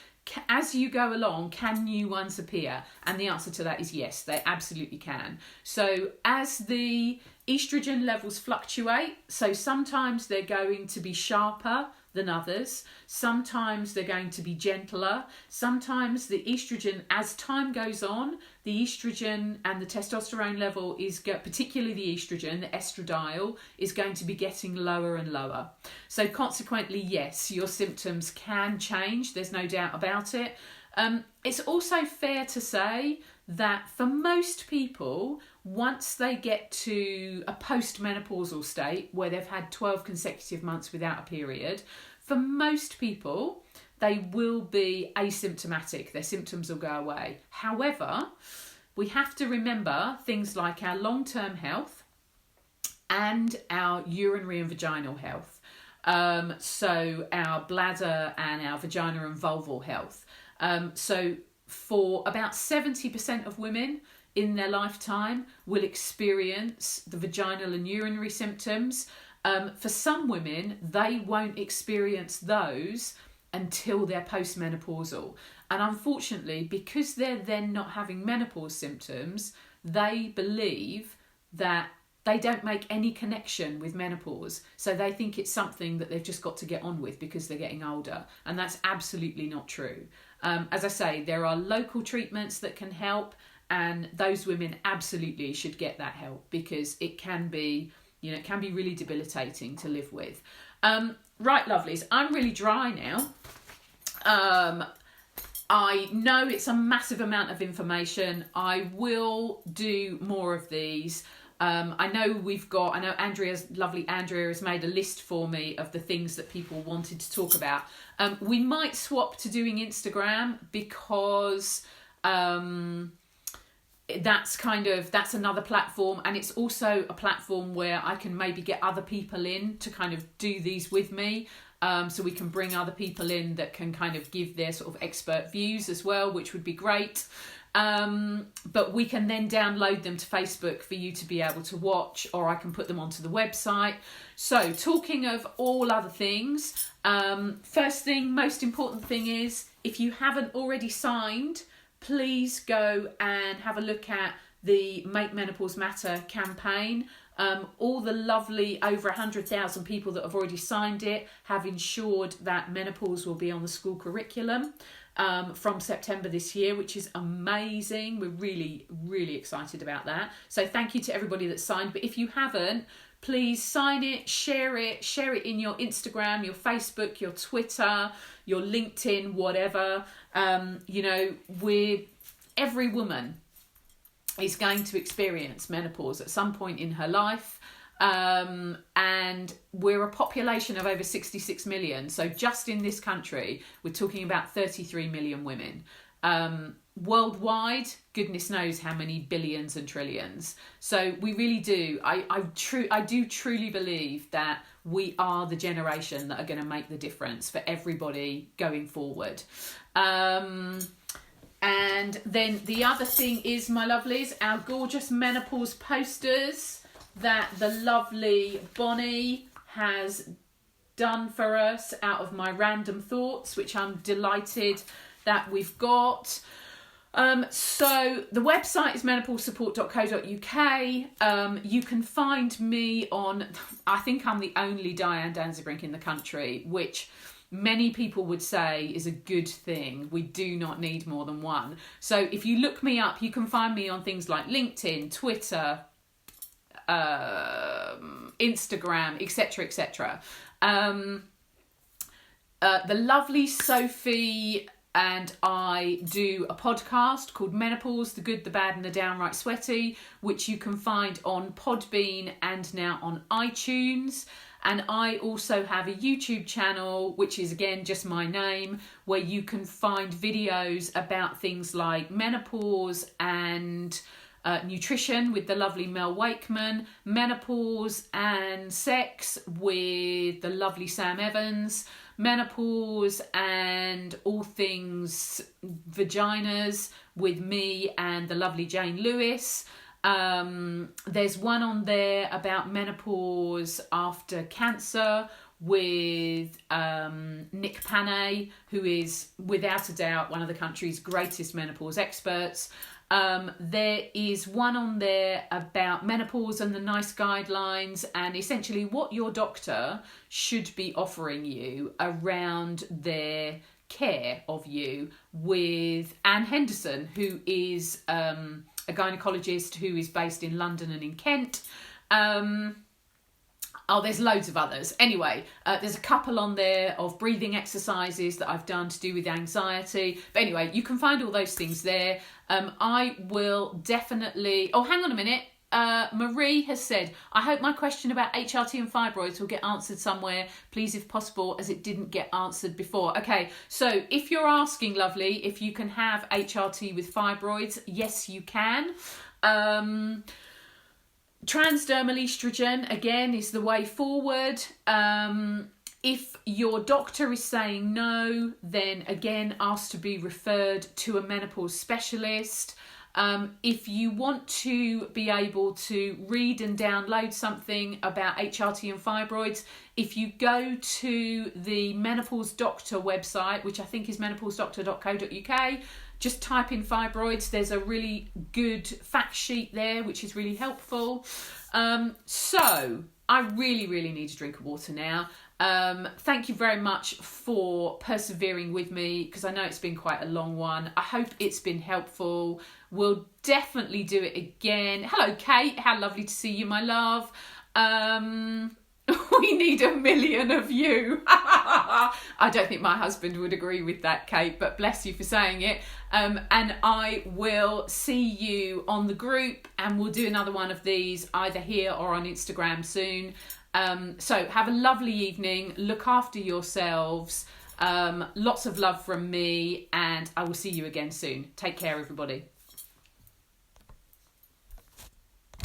as you go along, can new ones appear? And the answer to that is yes, they absolutely can. So as the estrogen levels fluctuate, so sometimes they're going to be sharper than others, sometimes they're going to be gentler, sometimes the estrogen, as time goes on, the estrogen and the testosterone level is, particularly the estrogen, the estradiol, is going to be getting lower and lower. So consequently, yes, your symptoms can change, there's no doubt about it. It's also fair to say that for most people, once they get to a postmenopausal state where they've had 12 consecutive months without a period, for most people, they will be asymptomatic. Their symptoms will go away. However, we have to remember things like our long-term health and our urinary and vaginal health. So our bladder and our vagina and vulval health. So for about 70% of women in their lifetime will experience the vaginal and urinary symptoms. For some women, they won't experience those until they're postmenopausal. And unfortunately, because they're then not having menopause symptoms, they believe that they don't make any connection with menopause. So they think it's something that they've just got to get on with because they're getting older. And that's absolutely not true. As I say, there are local treatments that can help, and those women absolutely should get that help, because it can be, it can be really debilitating to live with. Right, lovelies, I'm really dry now. I know it's a massive amount of information. I will do more of these. I know lovely Andrea has made a list for me of the things that people wanted to talk about. We might swap to doing Instagram, because that's another platform, and it's also a platform where I can maybe get other people in to kind of do these with me. So we can bring other people in that can kind of give their sort of expert views as well, which would be great. But we can then download them to Facebook for you to be able to watch, or I can put them onto the website. So talking of all other things, first thing, most important thing is, if you haven't already signed, please go and have a look at the Make Menopause Matter campaign. All the lovely over 100,000 people that have already signed it have ensured that menopause will be on the school curriculum from September this year, which is amazing. We're really, really excited about that. So thank you to everybody that signed. But if you haven't, please sign it, share it in your Instagram, your Facebook, your Twitter, your LinkedIn, whatever. Every woman is going to experience menopause at some point in her life. And we're a population of over 66 million. So just in this country, we're talking about 33 million women. Worldwide, goodness knows how many billions and trillions. So we really do. I do truly believe that we are the generation that are going to make the difference for everybody going forward. And then the other thing is, my lovelies, our gorgeous menopause posters that the lovely Bonnie has done for us out of my random thoughts, which I'm delighted that we've got. So the website is menopausesupport.co.uk. You can find me on, I think I'm the only Diane Danzebrink in the country, which many people would say is a good thing. We do not need more than one. So if you look me up, you can find me on things like LinkedIn, Twitter, Instagram, etc., etc. The lovely Sophie and I do a podcast called Menopause, the Good, the Bad and the Downright Sweaty, which you can find on Podbean and now on iTunes. And I also have a YouTube channel, which is again just my name, where you can find videos about things like menopause and nutrition with the lovely Mel Wakeman, menopause and sex with the lovely Sam Evans, menopause and all things vaginas with me and the lovely Jane Lewis. There's one on there about menopause after cancer with Nick Panay, who is without a doubt one of the country's greatest menopause experts. There is one on there about menopause and the NICE guidelines and essentially what your doctor should be offering you around their care of you, with Anne Henderson, who is a gynaecologist who is based in London and in Kent. There's loads of others. Anyway, there's a couple on there of breathing exercises that I've done to do with anxiety. But anyway, you can find all those things there. I will definitely... Oh, hang on a minute. Marie has said, I hope my question about HRT and fibroids will get answered somewhere, please, if possible, as it didn't get answered before. Okay, so if you're asking, lovely, if you can have HRT with fibroids, yes, you can. Transdermal estrogen, again, is the way forward. If your doctor is saying no, then again, ask to be referred to a menopause specialist. If you want to be able to read and download something about HRT and fibroids, if you go to the Menopause Doctor website, which I think is menopausedoctor.co.uk, just type in fibroids. There's a really good fact sheet there, which is really helpful. So I really need a drink of water now. Thank you very much for persevering with me, because I know it's been quite a long one. I hope it's been helpful. We'll definitely do it again. Hello, Kate. How lovely to see you, my love. We need 1 million of you. I don't think my husband would agree with that, Kate, but bless you for saying it. And I will see you on the group, and we'll do another one of these either here or on Instagram soon. So have a lovely evening. Look after yourselves. Lots of love from me, and I will see you again soon. Take care, everybody.